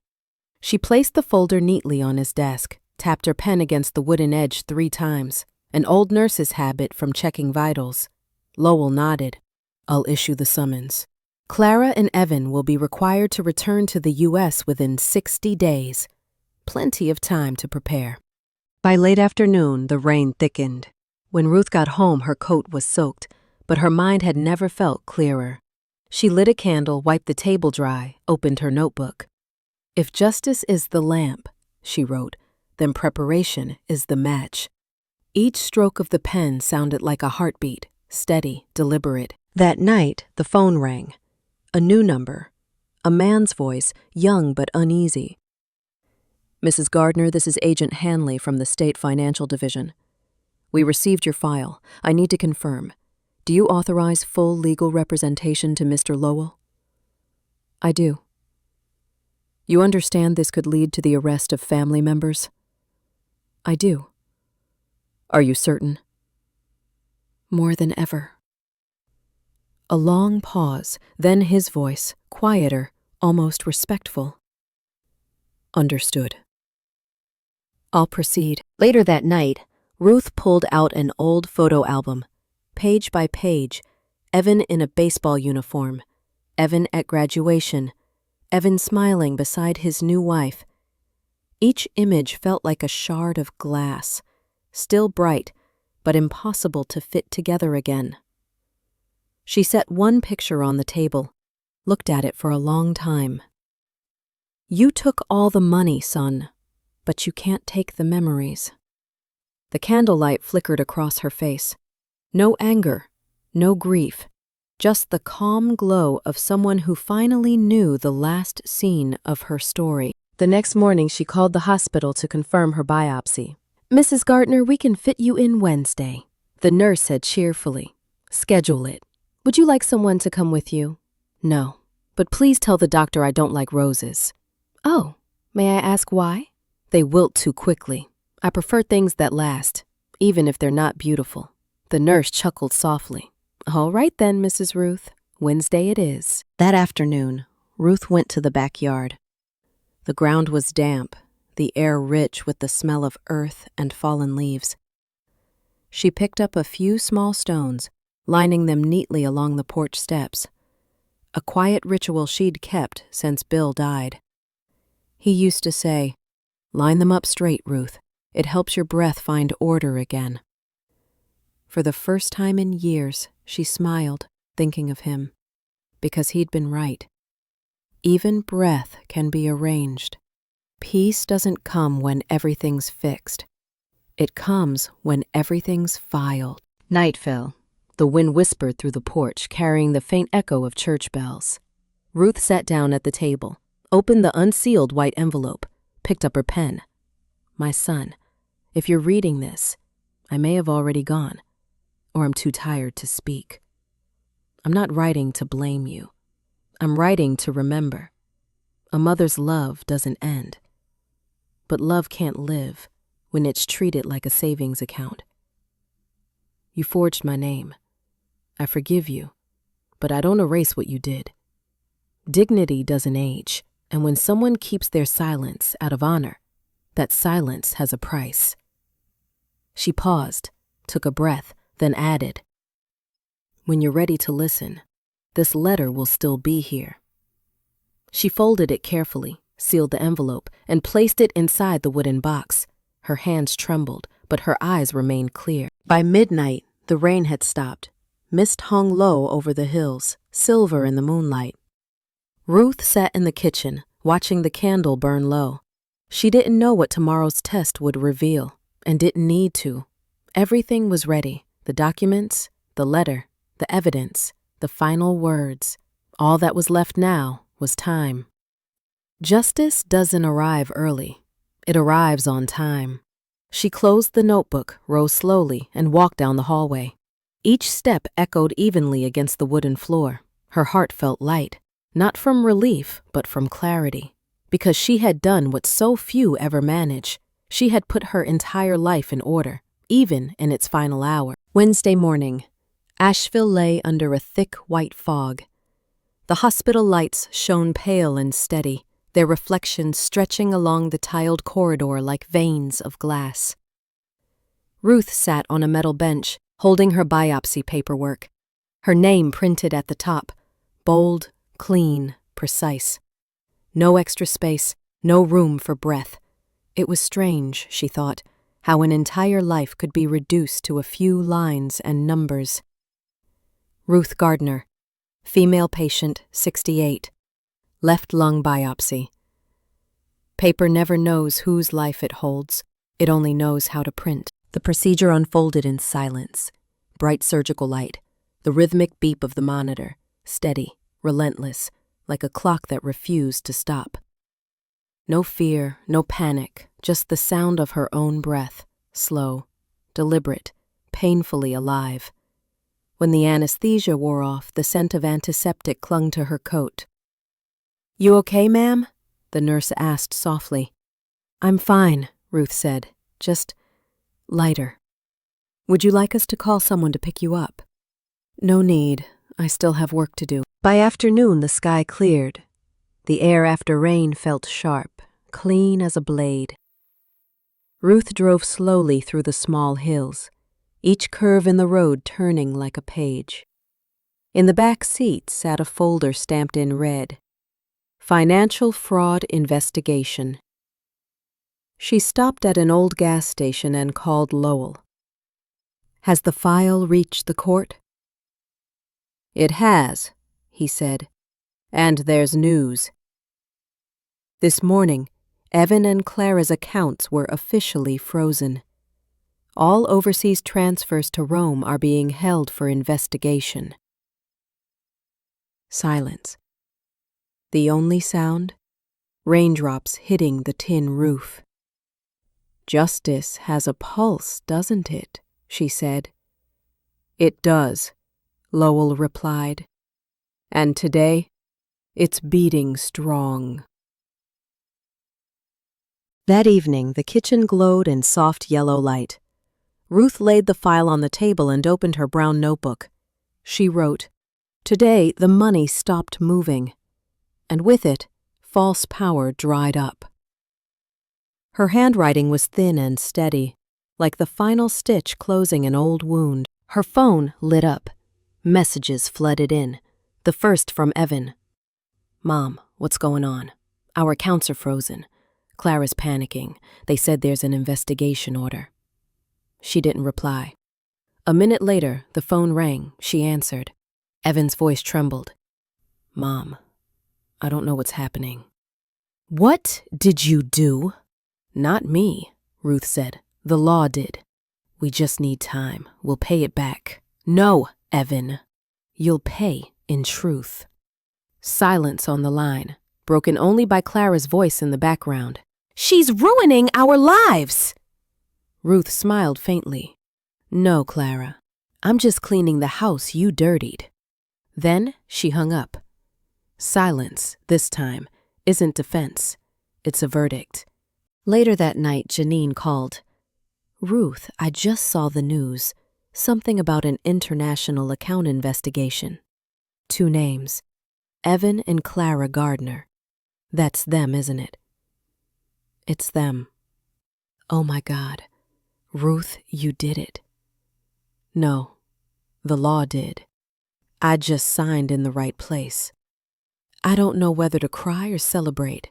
She placed the folder neatly on his desk, tapped her pen against the wooden edge 3 times, an old nurse's habit from checking vitals. Lowell nodded. "I'll issue the summons. Clara and Evan will be required to return to the U.S. within 60 days. Plenty of time to prepare." By late afternoon, the rain thickened. When Ruth got home, her coat was soaked, but her mind had never felt clearer. She lit a candle, wiped the table dry, opened her notebook. "If justice is the lamp," she wrote, "then preparation is the match." Each stroke of the pen sounded like a heartbeat, steady, deliberate. That night, the phone rang. A new number. A man's voice, young but uneasy. "Mrs. Gardner, this is Agent Hanley from the State Financial Division. We received your file. I need to confirm. Do you authorize full legal representation to Mr. Lowell?" "I do." "You understand this could lead to the arrest of family members?" "I do." "Are you certain?" "More than ever." A long pause, then his voice, quieter, almost respectful. "Understood." "I'll proceed." Later that night, Ruth pulled out an old photo album, page by page, Evan in a baseball uniform, Evan at graduation, Evan smiling beside his new wife. Each image felt like a shard of glass, still bright, but impossible to fit together again. She set one picture on the table, looked at it for a long time. You took all the money, son, but you can't take the memories. The candlelight flickered across her face. No anger, no grief, just the calm glow of someone who finally knew the last scene of her story. The next morning, she called the hospital to confirm her biopsy. Mrs. Gardner, we can fit you in Wednesday, the nurse said cheerfully. Schedule it. Would you like someone to come with you? No, but please tell the doctor I don't like roses. Oh, may I ask why? They wilt too quickly. I prefer things that last, even if they're not beautiful. The nurse chuckled softly. All right then, Mrs. Ruth. Wednesday it is. That afternoon, Ruth went to the backyard. The ground was damp, the air rich with the smell of earth and fallen leaves. She picked up a few small stones, lining them neatly along the porch steps. A quiet ritual she'd kept since Bill died. He used to say, "Line them up straight, Ruth. It helps your breath find order again." For the first time in years, she smiled, thinking of him, because he'd been right. Even breath can be arranged. Peace doesn't come when everything's fixed. It comes when everything's filed. Night fell. The wind whispered through the porch, carrying the faint echo of church bells. Ruth sat down at the table, opened the unsealed white envelope, picked up her pen. My son, if you're reading this, I may have already gone, or I'm too tired to speak. I'm not writing to blame you. I'm writing to remember. A mother's love doesn't end. But love can't live when it's treated like a savings account. You forged my name. I forgive you, but I don't erase what you did. Dignity doesn't age, and when someone keeps their silence out of honor, that silence has a price. She paused, took a breath, then added, when you're ready to listen, this letter will still be here. She folded it carefully, sealed the envelope, and placed it inside the wooden box. Her hands trembled, but her eyes remained clear. By midnight, the rain had stopped. Mist hung low over the hills, silver in the moonlight. Ruth sat in the kitchen, watching the candle burn low. She didn't know what tomorrow's test would reveal, and didn't need to. Everything was ready. The documents, the letter, the evidence, the final words. All that was left now was time. Justice doesn't arrive early. It arrives on time. She closed the notebook, rose slowly, and walked down the hallway. Each step echoed evenly against the wooden floor. Her heart felt light, not from relief, but from clarity. Because she had done what so few ever manage. She had put her entire life in order, even in its final hour. Wednesday morning, Asheville lay under a thick white fog. The hospital lights shone pale and steady, their reflections stretching along the tiled corridor like veins of glass. Ruth sat on a metal bench, holding her biopsy paperwork. Her name printed at the top, bold, clean, precise. No extra space, no room for breath. It was strange, she thought, how an entire life could be reduced to a few lines and numbers. Ruth Gardner, female patient, 68, left lung biopsy. Paper never knows whose life it holds. It only knows how to print. The procedure unfolded in silence. Bright surgical light, the rhythmic beep of the monitor, steady, relentless, like a clock that refused to stop. No fear, no panic, just the sound of her own breath, slow, deliberate, painfully alive. When the anesthesia wore off, the scent of antiseptic clung to her coat. "You okay, ma'am?" the nurse asked softly. "I'm fine," Ruth said, "just lighter. Would you like us to call someone to pick you up?" "No need. I still have work to do." By afternoon, the sky cleared. The air after rain felt sharp, clean as a blade. Ruth drove slowly through the small hills, each curve in the road turning like a page. In the back seat sat a folder stamped in red, Financial Fraud Investigation. She stopped at an old gas station and called Lowell. Has the file reached the court? It has, he said, and there's news. This morning, Evan and Clara's accounts were officially frozen. All overseas transfers to Rome are being held for investigation. Silence. The only sound? Raindrops hitting the tin roof. Justice has a pulse, doesn't it? She said. It does, Lowell replied. And today, it's beating strong. That evening, the kitchen glowed in soft yellow light. Ruth laid the file on the table and opened her brown notebook. She wrote, Today, the money stopped moving, and with it, false power dried up. Her handwriting was thin and steady, like the final stitch closing an old wound. Her phone lit up. Messages flooded in, the first from Evan. Mom, what's going on? Our accounts are frozen. Clara's panicking. They said there's an investigation order. She didn't reply. A minute later, the phone rang. She answered. Evan's voice trembled. Mom, I don't know what's happening. What did you do? Not me, Ruth said. The law did. We just need time. We'll pay it back. No, Evan. You'll pay in truth. Silence on the line, broken only by Clara's voice in the background. She's ruining our lives! Ruth smiled faintly. No, Clara. I'm just cleaning the house you dirtied. Then she hung up. Silence, this time, isn't defense. It's a verdict. Later that night, Janine called. Ruth, I just saw the news. Something about an international account investigation. 2 names. Evan and Clara Gardner. That's them, isn't it? It's them. Oh my God. Ruth, you did it. No, the law did. I just signed in the right place. I don't know whether to cry or celebrate.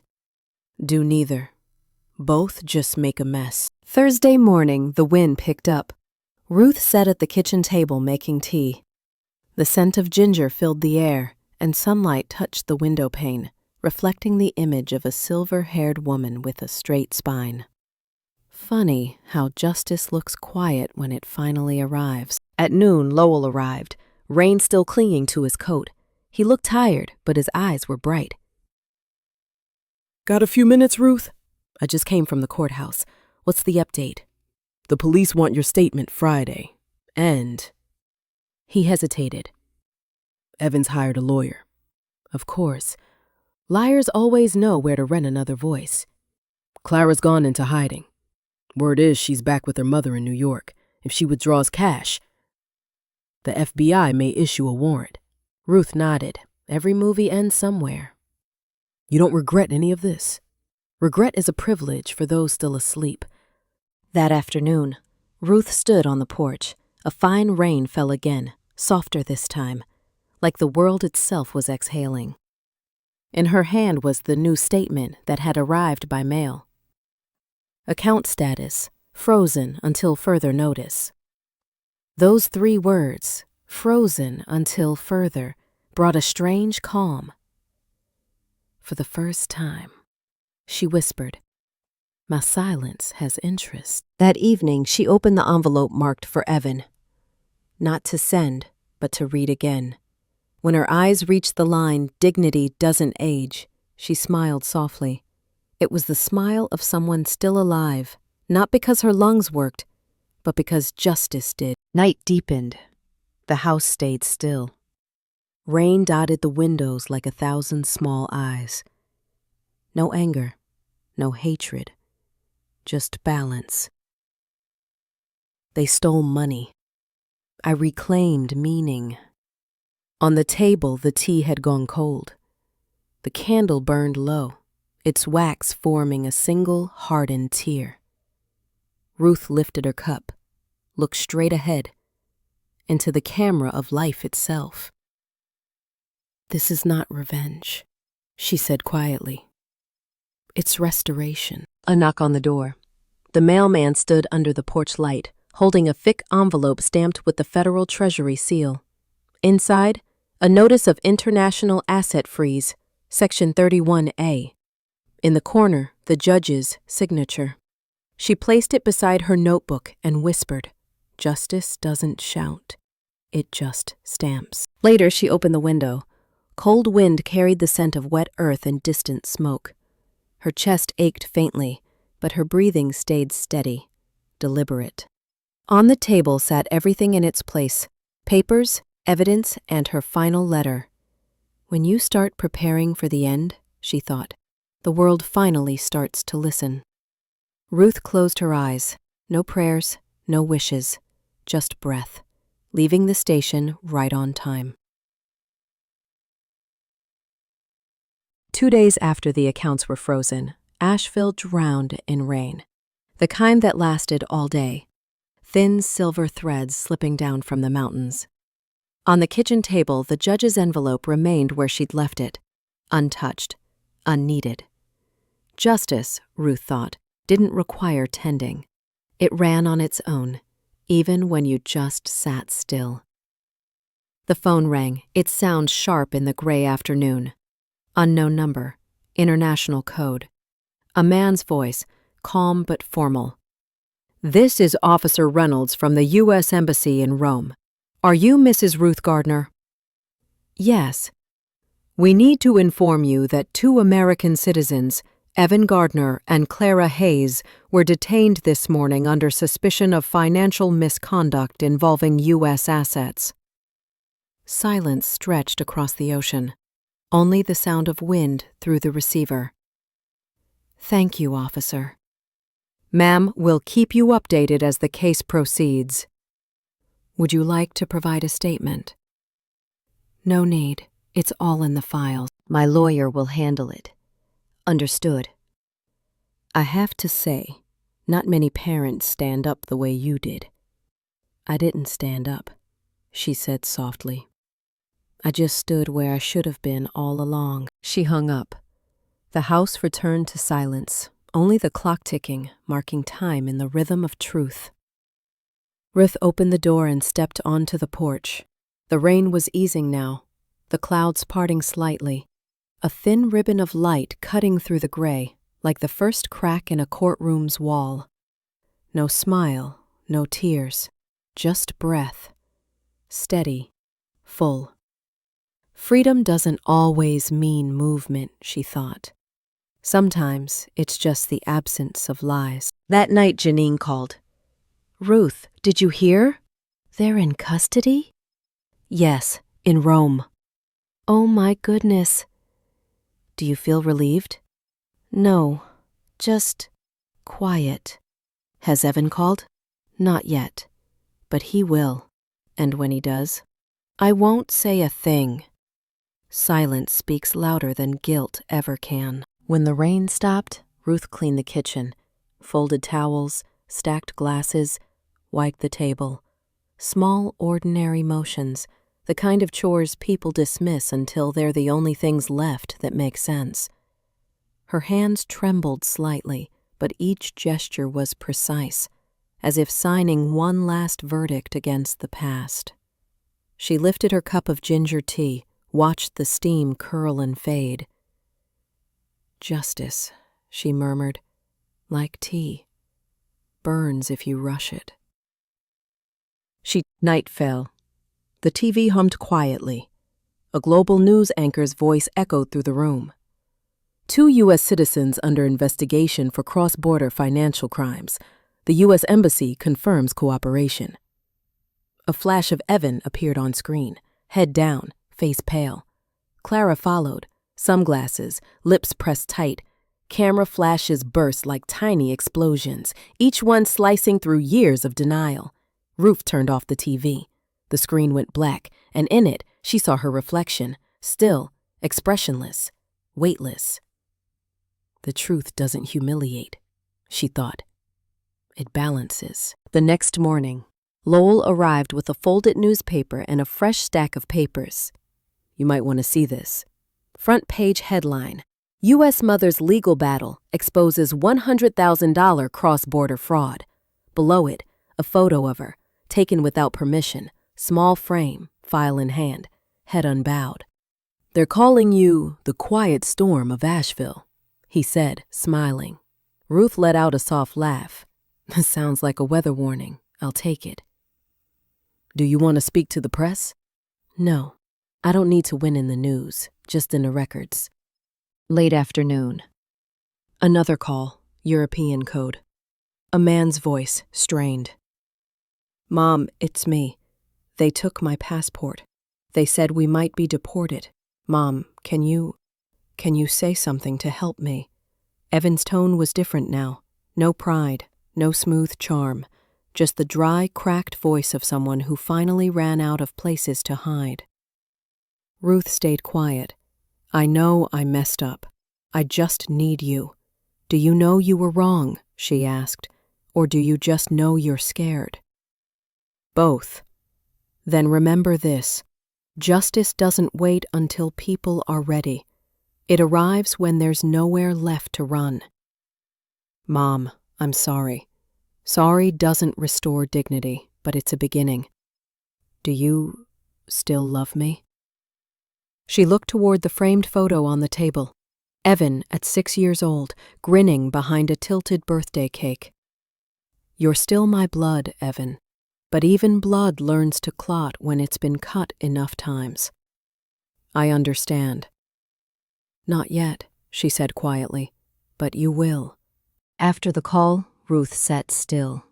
Do neither. Both just make a mess. Thursday morning, the wind picked up. Ruth sat at the kitchen table making tea. The scent of ginger filled the air, and sunlight touched the window pane, reflecting the image of a silver-haired woman with a straight spine. Funny how justice looks quiet when it finally arrives. At noon, Lowell arrived, rain still clinging to his coat. He looked tired, but his eyes were bright. Got a few minutes, Ruth? I just came from the courthouse. What's the update? The police want your statement Friday. And... He hesitated. Evans hired a lawyer. Of course. Liars always know where to rent another voice. Clara's gone into hiding. Word is she's back with her mother in New York. If she withdraws cash, the FBI may issue a warrant. Ruth nodded. Every movie ends somewhere. You don't regret any of this? Regret is a privilege for those still asleep. That afternoon, Ruth stood on the porch. A fine rain fell again, softer this time, like the world itself was exhaling. In her hand was the new statement that had arrived by mail. Account status, frozen until further notice. Those 3 words, frozen until further, brought a strange calm. For the first time, she whispered, My silence has interest. That evening, she opened the envelope marked for Evan. Not to send, but to read again. When her eyes reached the line, Dignity doesn't age, she smiled softly. It was the smile of someone still alive, not because her lungs worked, but because justice did. Night deepened. The house stayed still. Rain dotted the windows like 1,000 small eyes. No anger, no hatred, just balance. They stole money. I reclaimed meaning. On the table, the tea had gone cold. The candle burned low, its wax forming a single hardened tear. Ruth lifted her cup, looked straight ahead, into the camera of life itself. "This is not revenge," she said quietly. "It's restoration." A knock on the door. The mailman stood under the porch light, holding a thick envelope stamped with the Federal Treasury seal. Inside, a notice of international asset freeze, Section 31A. In the corner, the judge's signature. She placed it beside her notebook and whispered, "Justice doesn't shout. It just stamps." Later, she opened the window. Cold wind carried the scent of wet earth and distant smoke. Her chest ached faintly, but her breathing stayed steady, deliberate. On the table sat everything in its place: papers, evidence, and her final letter. When you start preparing for the end, she thought, the world finally starts to listen. Ruth closed her eyes. No prayers, no wishes, just breath, leaving the station right on time. 2 days after the accounts were frozen, Asheville drowned in rain, the kind that lasted all day, thin silver threads slipping down from the mountains. On the kitchen table, the judge's envelope remained where she'd left it, untouched, unneeded. Justice, Ruth thought, didn't require tending. It ran on its own, even when you just sat still. The phone rang, its sound sharp in the gray afternoon. Unknown number, international code. A man's voice, calm but formal. "This is Officer Reynolds from the U.S. Embassy in Rome. Are you Mrs. Ruth Gardner?" "Yes." "We need to inform you that 2 American citizens, Evan Gardner and Clara Hayes, were detained this morning under suspicion of financial misconduct involving U.S. assets." Silence stretched across the ocean. Only the sound of wind through the receiver. "Thank you, officer." "Ma'am, we'll keep you updated as the case proceeds." "Would you like to provide a statement?" "No need. It's all in the files. My lawyer will handle it." "Understood." "I have to say, not many parents stand up the way you did." "I didn't stand up," she said softly. "I just stood where I should have been all along." She hung up. The house returned to silence, only the clock ticking, marking time in the rhythm of truth. Ruth opened the door and stepped onto the porch. The rain was easing now, the clouds parting slightly, a thin ribbon of light cutting through the gray, like the first crack in a courtroom's wall. No smile, no tears, just breath. Steady, full. Freedom doesn't always mean movement, she thought. Sometimes it's just the absence of lies. That night, Janine called. "Ruth, did you hear? They're in custody?" "Yes, in Rome." "Oh my goodness." "Do you feel relieved?" "No, just quiet." "Has Evan called?" "Not yet, but he will. And when he does, I won't say a thing." Silence speaks louder than guilt ever can. When the rain stopped, Ruth cleaned the kitchen, folded towels, stacked glasses, wiped the table. Small, ordinary motions, the kind of chores people dismiss until they're the only things left that make sense. Her hands trembled slightly, but each gesture was precise, as if signing one last verdict against the past. She lifted her cup of ginger tea, watched the steam curl and fade. "Justice," she murmured, "like tea. Burns if you rush it." Night fell. The TV hummed quietly. A global news anchor's voice echoed through the room. 2 U.S. citizens under investigation for cross-border financial crimes. The U.S. Embassy confirms cooperation. A flash of Evan appeared on screen, head down, face pale. Clara followed, sunglasses, lips pressed tight. Camera flashes burst like tiny explosions, each one slicing through years of denial. Ruth turned off the TV. The screen went black, and in it, she saw her reflection, still, expressionless, weightless. The truth doesn't humiliate, she thought. it balances. The next morning, Lowell arrived with a folded newspaper and a fresh stack of papers. You might want to see this. Front page headline: U.S. mother's legal battle exposes $100,000 cross-border fraud. Below it, a photo of her, taken without permission, small frame, file in hand, head unbowed. "They're calling you the quiet storm of Asheville," he said, smiling. Ruth let out a soft laugh. "Sounds like a weather warning. I'll take it." "Do you want to speak to the press?" "No, I don't need to win in the news, just in the records." Late afternoon. Another call, European code. A man's voice, strained. "Mom, it's me. They took my passport. They said we might be deported. Mom, can you say something to help me?" Evan's tone was different now. No pride, no smooth charm, just the dry, cracked voice of someone who finally ran out of places to hide. Ruth stayed quiet. "I know I messed up. I just need you. Do you know you were wrong?" she asked. "Or do you just know you're scared?" "Both." "Then remember this. Justice doesn't wait until people are ready. It arrives when there's nowhere left to run." "Mom, I'm sorry. Sorry doesn't restore dignity, but it's a beginning. Do you still love me?" She looked toward the framed photo on the table. Evan, at 6 years old, grinning behind a tilted birthday cake. "You're still my blood, Evan. But even blood learns to clot when it's been cut enough times." "I understand." "Not yet," she said quietly, "but you will." After the call, Ruth sat still.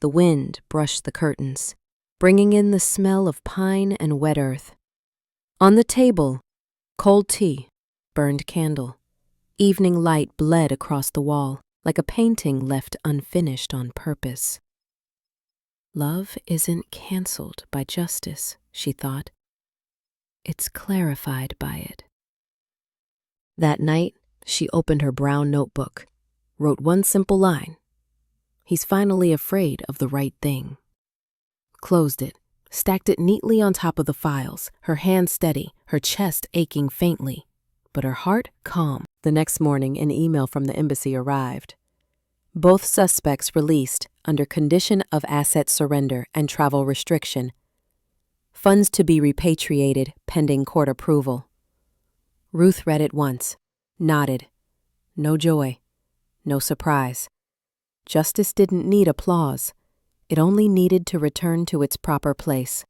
The wind brushed the curtains, bringing in the smell of pine and wet earth. On the table, cold tea, burned candle. Evening light bled across the wall, like a painting left unfinished on purpose. Love isn't canceled by justice, she thought. It's clarified by it. That night, she opened her brown notebook, wrote one simple line. He's finally afraid of the right thing. Closed it, stacked it neatly on top of the files, her hand steady, her chest aching faintly, but her heart calm. The next morning, an email from the embassy arrived. Both suspects released under condition of asset surrender and travel restriction. Funds to be repatriated pending court approval. Ruth read it once, nodded. No joy, no surprise. Justice didn't need applause. It only needed to return to its proper place.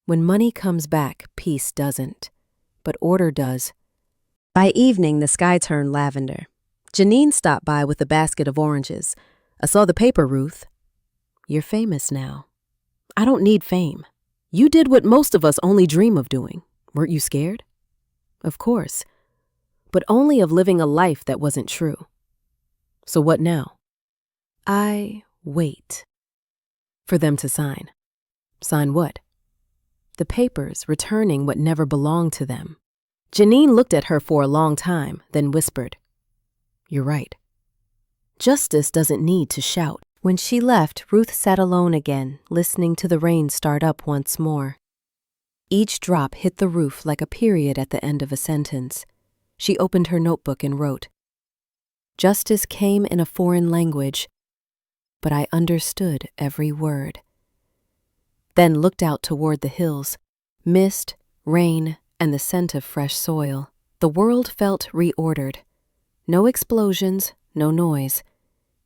When money comes back, peace doesn't, but order does. By evening, the sky turned lavender. Janine stopped by with a basket of oranges. "I saw the paper, Ruth." "You're famous now." "I don't need fame. You did what most of us only dream of doing. Weren't you scared?" "Of course, but only of living a life that wasn't true." "So what now?" "I wait for them to sign." "Sign what?" "The papers returning what never belonged to them." Janine looked at her for a long time, then whispered, "You're right." Justice doesn't need to shout. When she left, Ruth sat alone again, listening to the rain start up once more. Each drop hit the roof like a period at the end of a sentence. She opened her notebook and wrote, "Justice came in a foreign language, but I understood every word." Then looked out toward the hills. Mist, rain, and the scent of fresh soil. The world felt reordered. No explosions, no noise,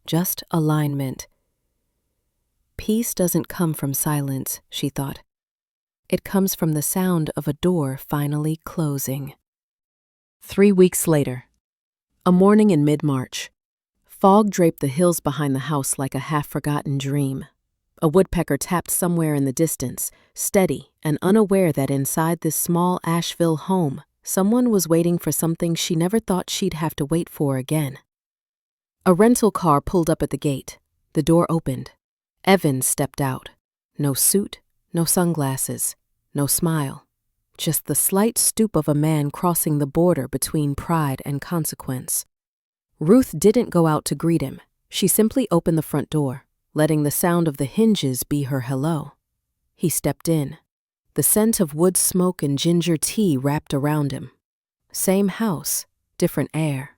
just alignment. Peace doesn't come from silence, she thought. It comes from the sound of a door finally closing. 3 weeks later. A morning in mid-March. Fog draped the hills behind the house like a half-forgotten dream. A woodpecker tapped somewhere in the distance, steady and unaware that inside this small Asheville home, someone was waiting for something she never thought she'd have to wait for again. A rental car pulled up at the gate. The door opened. Evan stepped out. No suit, no sunglasses, no smile. Just the slight stoop of a man crossing the border between pride and consequence. Ruth didn't go out to greet him. She simply opened the front door, letting the sound of the hinges be her hello. He stepped in. The scent of wood smoke and ginger tea wrapped around him. Same house, different air.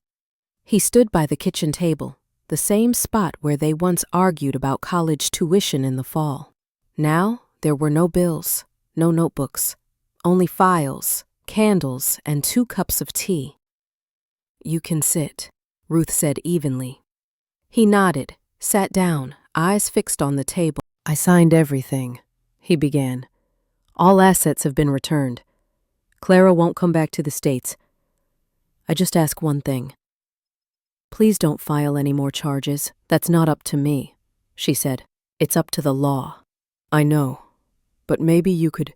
He stood by the kitchen table, the same spot where they once argued about college tuition in the fall. Now, there were no bills, no notebooks, only files, candles, and 2 cups of tea. "You can sit," Ruth said evenly. He nodded, sat down, eyes fixed on the table. "I signed everything," he began. "All assets have been returned. Clara won't come back to the States. I just ask one thing. Please don't file any more charges. That's not up to me," she said. "It's up to the law." "I know, but maybe you could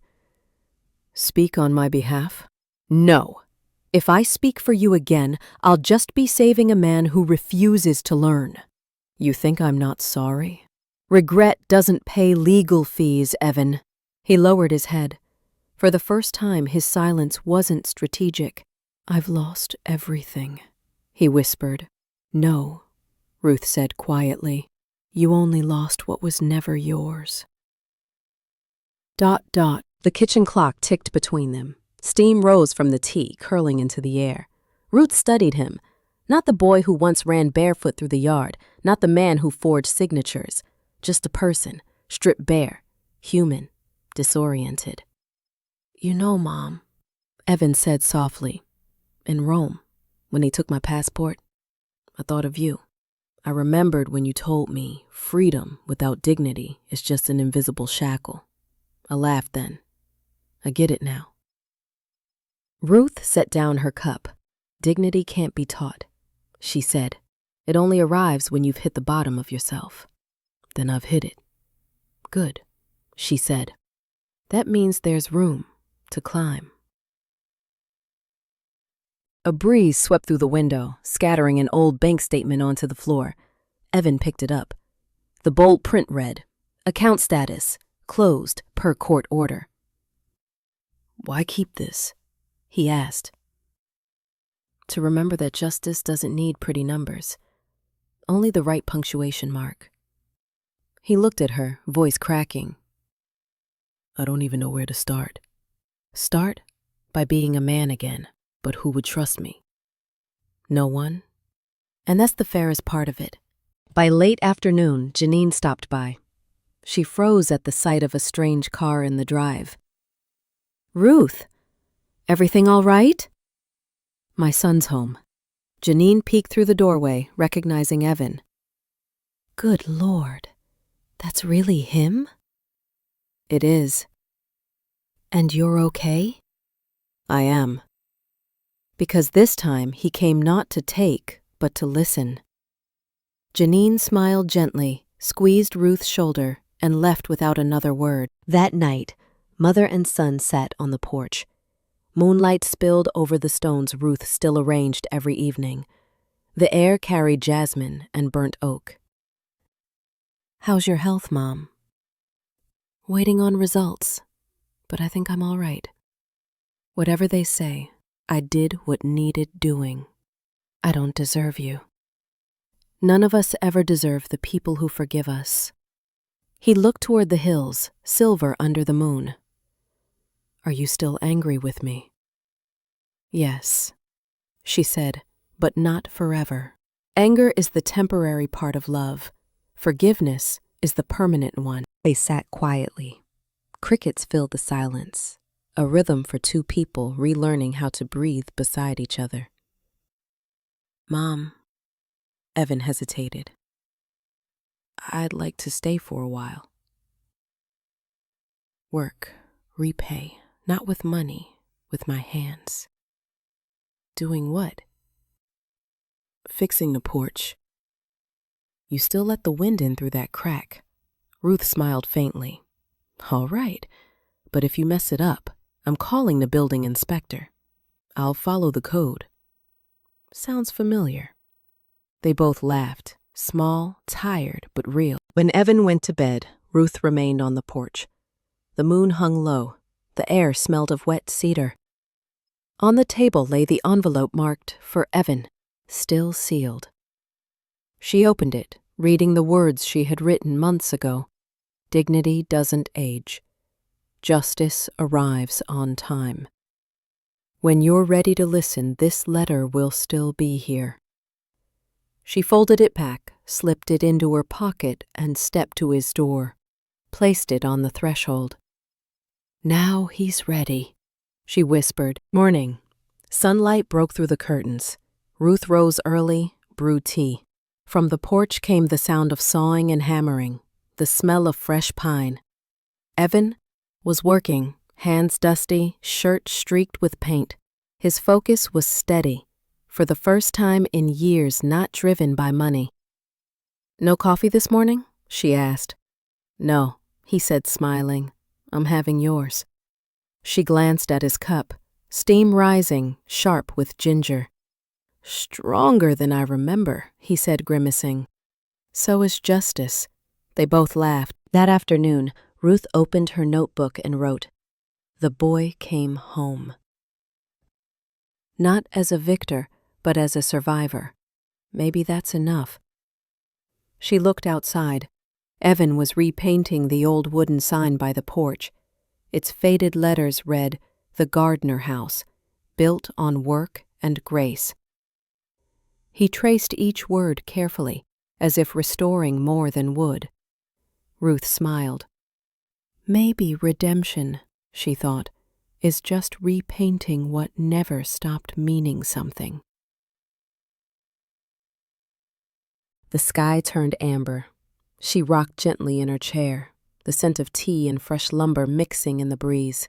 speak on my behalf?" "No. If I speak for you again, I'll just be saving a man who refuses to learn." "You think I'm not sorry?" "Regret doesn't pay legal fees, Evan." He lowered his head. For the first time, his silence wasn't strategic. "I've lost everything," he whispered. "No," Ruth said quietly. "You only lost what was never yours." ... The kitchen clock ticked between them. Steam rose from the tea, curling into the air. Ruth studied him. Not the boy who once ran barefoot through the yard, not the man who forged signatures. Just a person, stripped bare, human, disoriented. "You know, Mom," Evan said softly, "in Rome, when they took my passport, I thought of you. I remembered when you told me freedom without dignity is just an invisible shackle. I laughed then. I get it now." Ruth set down her cup. "Dignity can't be taught," she said. "It only arrives when you've hit the bottom of yourself." "Then I've hit it." "Good," she said. "That means there's room to climb." A breeze swept through the window, scattering an old bank statement onto the floor. Evan picked it up. The bold print read, "Account status, closed per court order." "Why keep this?" he asked. "To remember that justice doesn't need pretty numbers, only the right punctuation mark." He looked at her, voice cracking. "I don't even know where to start." "Start by being a man again." "But who would trust me?" "No one. And that's the fairest part of it." By late afternoon, Janine stopped by. She froze at the sight of a strange car in the drive. "Ruth, everything all right?" "My son's home." Janine peeked through the doorway, recognizing Evan. "Good Lord, that's really him?" "It is." "And you're okay?" "I am." Because this time he came not to take, but to listen. Janine smiled gently, squeezed Ruth's shoulder, and left without another word. That night, mother and son sat on the porch. Moonlight spilled over the stones Ruth still arranged every evening. The air carried jasmine and burnt oak. "How's your health, Mom?" "Waiting on results, but I think I'm all right." "Whatever they say, I did what needed doing. I don't deserve you." "None of us ever deserve the people who forgive us." He looked toward the hills, silver under the moon. "Are you still angry with me?" "Yes," she said, "but not forever. Anger is the temporary part of love. Forgiveness is the permanent one." They sat quietly. Crickets filled the silence. A rhythm for 2 people relearning how to breathe beside each other. "Mom," Evan hesitated. "I'd like to stay for a while." "Work, repay, not with money, with my hands." "Doing what?" "Fixing the porch." "You still let the wind in through that crack." Ruth smiled faintly. "All right, but if you mess it up, I'm calling the building inspector. I'll follow the code." "Sounds familiar." They both laughed, small, tired, but real. When Evan went to bed, Ruth remained on the porch. The moon hung low. The air smelled of wet cedar. On the table lay the envelope marked "For Evan," still sealed. She opened it, reading the words she had written months ago. Dignity doesn't age. Justice arrives on time. When you're ready to listen, this letter will still be here. She folded it back, slipped it into her pocket, and stepped to his door, placed it on the threshold. Now he's ready, she whispered. Morning. Sunlight broke through the curtains. Ruth rose early, brewed tea. From the porch came the sound of sawing and hammering, the smell of fresh pine. Evan was working, hands dusty, shirt streaked with paint. His focus was steady, for the first time in years not driven by money. No coffee this morning? She asked. No, he said, smiling. I'm having yours. She glanced at his cup, steam rising, sharp with ginger. Stronger than I remember, he said, grimacing. So is Justice. They both laughed. That afternoon, Ruth opened her notebook and wrote, "The boy came home." Not as a victor, but as a survivor. Maybe that's enough. She looked outside. Evan was repainting the old wooden sign by the porch. Its faded letters read, "The Gardner House, built on work and grace." He traced each word carefully, as if restoring more than wood. Ruth smiled. Maybe redemption, she thought, is just repainting what never stopped meaning something. The sky turned amber. She rocked gently in her chair, the scent of tea and fresh lumber mixing in the breeze.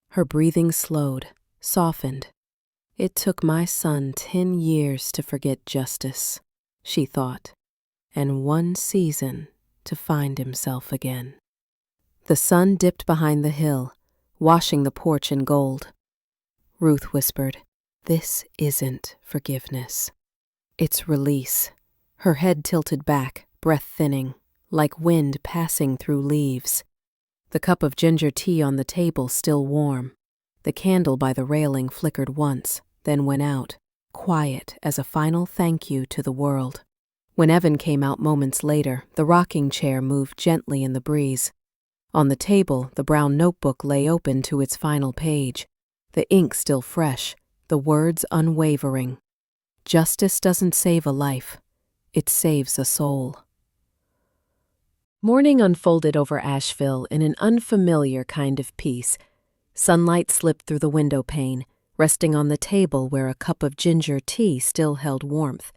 Her breathing slowed, softened. It took my son 10 years to forget Justice, she thought, and 1 season to find himself again. The sun dipped behind the hill, washing the porch in gold. Ruth whispered, "This isn't forgiveness. It's release." Her head tilted back, breath thinning, like wind passing through leaves. The cup of ginger tea on the table still warm. The candle by the railing flickered once, then went out, quiet as a final thank you to the world. When Evan came out moments later, the rocking chair moved gently in the breeze. On the table, the brown notebook lay open to its final page, the ink still fresh, the words unwavering. Justice doesn't save a life, it saves a soul. Morning unfolded over Asheville in an unfamiliar kind of peace. Sunlight slipped through the window pane, resting on the table where a cup of ginger tea still held warmth.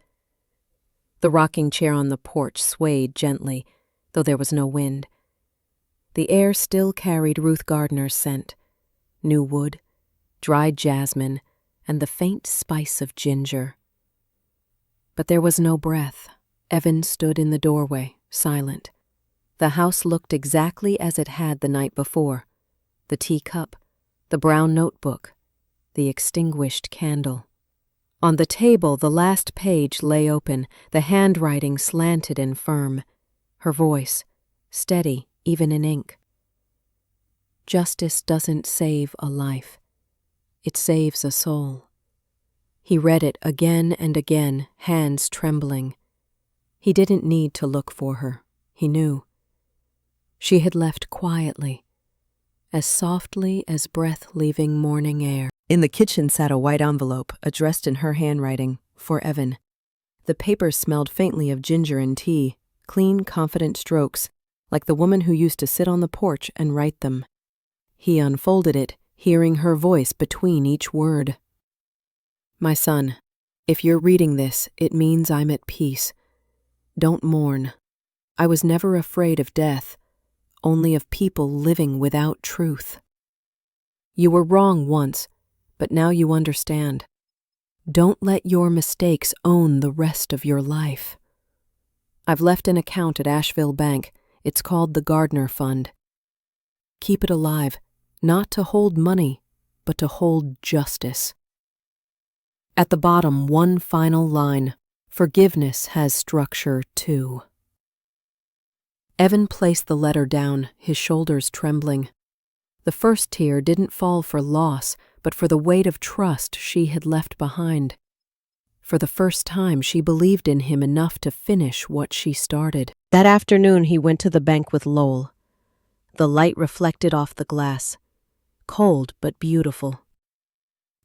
The rocking chair on the porch swayed gently, though there was no wind. The air still carried Ruth Gardner's scent, new wood, dried jasmine, and the faint spice of ginger. But there was no breath. Evan stood in the doorway, silent. The house looked exactly as it had the night before. The teacup, the brown notebook, the extinguished candle. On the table, the last page lay open, the handwriting slanted and firm. Her voice, steady even in ink. Justice doesn't save a life. It saves a soul. He read it again and again, hands trembling. He didn't need to look for her. He knew. She had left quietly, as softly as breath leaving morning air. In the kitchen sat a white envelope, addressed in her handwriting, for Evan. The paper smelled faintly of ginger and tea, clean, confident strokes, like the woman who used to sit on the porch and write them. He unfolded it, hearing her voice between each word. My son, if you're reading this, it means I'm at peace. Don't mourn. I was never afraid of death, only of people living without truth. You were wrong once, but now you understand. Don't let your mistakes own the rest of your life. I've left an account at Asheville Bank. It's called the Gardner Fund. Keep it alive, not to hold money, but to hold justice. At the bottom, one final line. Forgiveness has structure too. Evan placed the letter down, his shoulders trembling. The first tear didn't fall for loss, but for the weight of trust she had left behind. For the first time, she believed in him enough to finish what she started. That afternoon, he went to the bank with Lowell. The light reflected off the glass, cold but beautiful.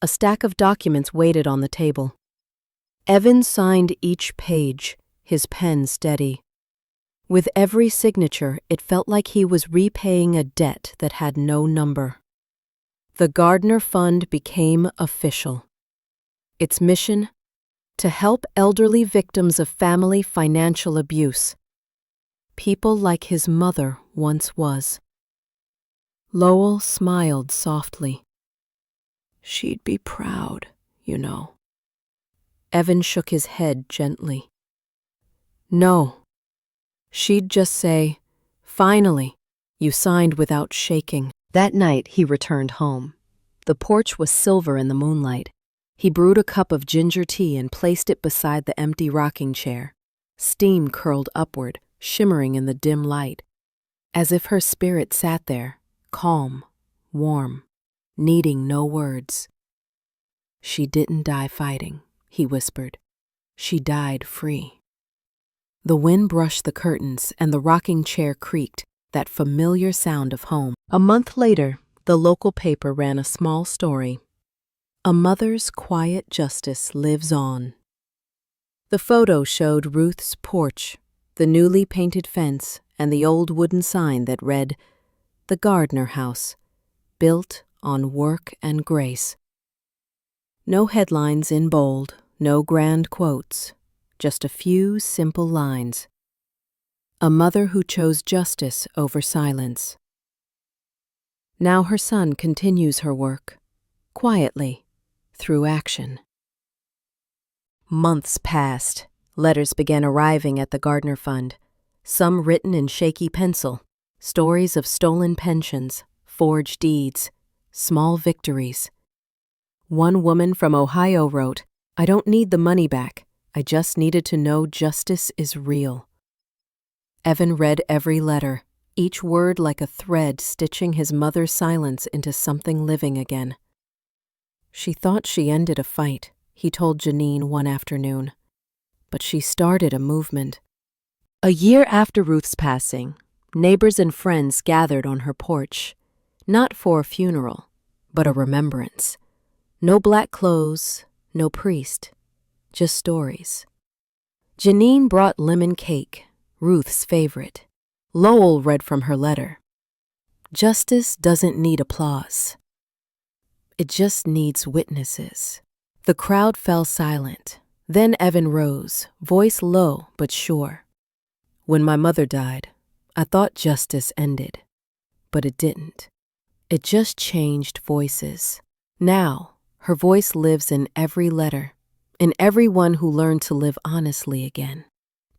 A stack of documents waited on the table. Evan signed each page, his pen steady. With every signature, it felt like he was repaying a debt that had no number. The Gardner Fund became official. Its mission? To help elderly victims of family financial abuse. People like his mother once was. Lowell smiled softly. She'd be proud, you know. Evan shook his head gently. No. She'd just say, "Finally, you signed without shaking." That night he returned home. The porch was silver in the moonlight. He brewed a cup of ginger tea and placed it beside the empty rocking chair. Steam curled upward, shimmering in the dim light, as if her spirit sat there, calm, warm, needing no words. "She didn't die fighting," he whispered. "She died free." The wind brushed the curtains and the rocking chair creaked, that familiar sound of home. A month later, the local paper ran a small story. A mother's quiet justice lives on. The photo showed Ruth's porch, the newly painted fence, and the old wooden sign that read, "The Gardner House, built on work and grace." No headlines in bold, no grand quotes, just a few simple lines. A mother who chose justice over silence. Now her son continues her work, quietly, through action. Months passed. Letters began arriving at the Gardner Fund, some written in shaky pencil, stories of stolen pensions, forged deeds, small victories. One woman from Ohio wrote, "I don't need the money back. I just needed to know justice is real." Evan read every letter, each word like a thread stitching his mother's silence into something living again. "She thought she ended a fight," he told Janine one afternoon. "But she started a movement." A year after Ruth's passing, neighbors and friends gathered on her porch, not for a funeral, but a remembrance. No black clothes, no priest, just stories. Janine brought lemon cake, Ruth's favorite. Lowell read from her letter. "Justice doesn't need applause. It just needs witnesses." The crowd fell silent. Then Evan rose, voice low but sure. "When my mother died, I thought justice ended, but it didn't. It just changed voices. Now, her voice lives in every letter, in everyone who learned to live honestly again."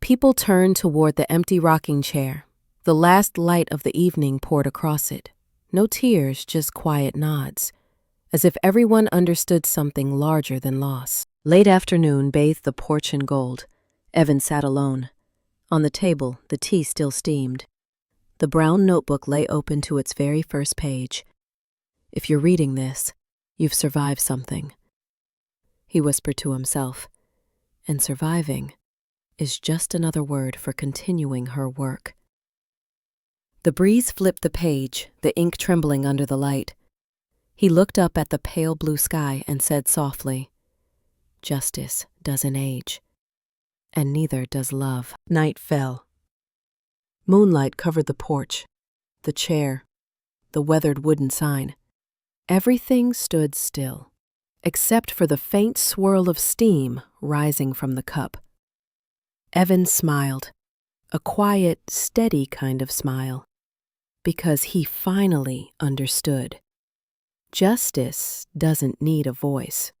People turned toward the empty rocking chair. The last light of the evening poured across it. No tears, just quiet nods, as if everyone understood something larger than loss. Late afternoon bathed the porch in gold. Evan sat alone. On the table, the tea still steamed. The brown notebook lay open to its very first page. "If you're reading this, you've survived something," he whispered to himself. And surviving is just another word for continuing her work. The breeze flipped the page, the ink trembling under the light. He looked up at the pale blue sky and said softly, "Justice doesn't age, and neither does love." Night fell. Moonlight covered the porch, the chair, the weathered wooden sign. Everything stood still, except for the faint swirl of steam rising from the cup. Evan smiled, a quiet, steady kind of smile, because he finally understood. Justice doesn't need a voice.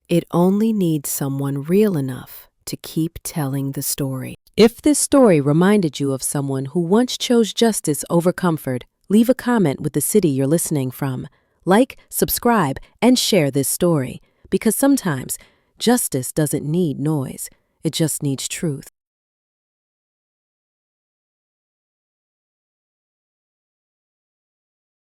It only needs someone real enough to keep telling the story. If this story reminded you of someone who once chose justice over comfort, leave a comment with the city you're listening from. Like, subscribe, and share this story, because sometimes justice doesn't need noise. It just needs truth.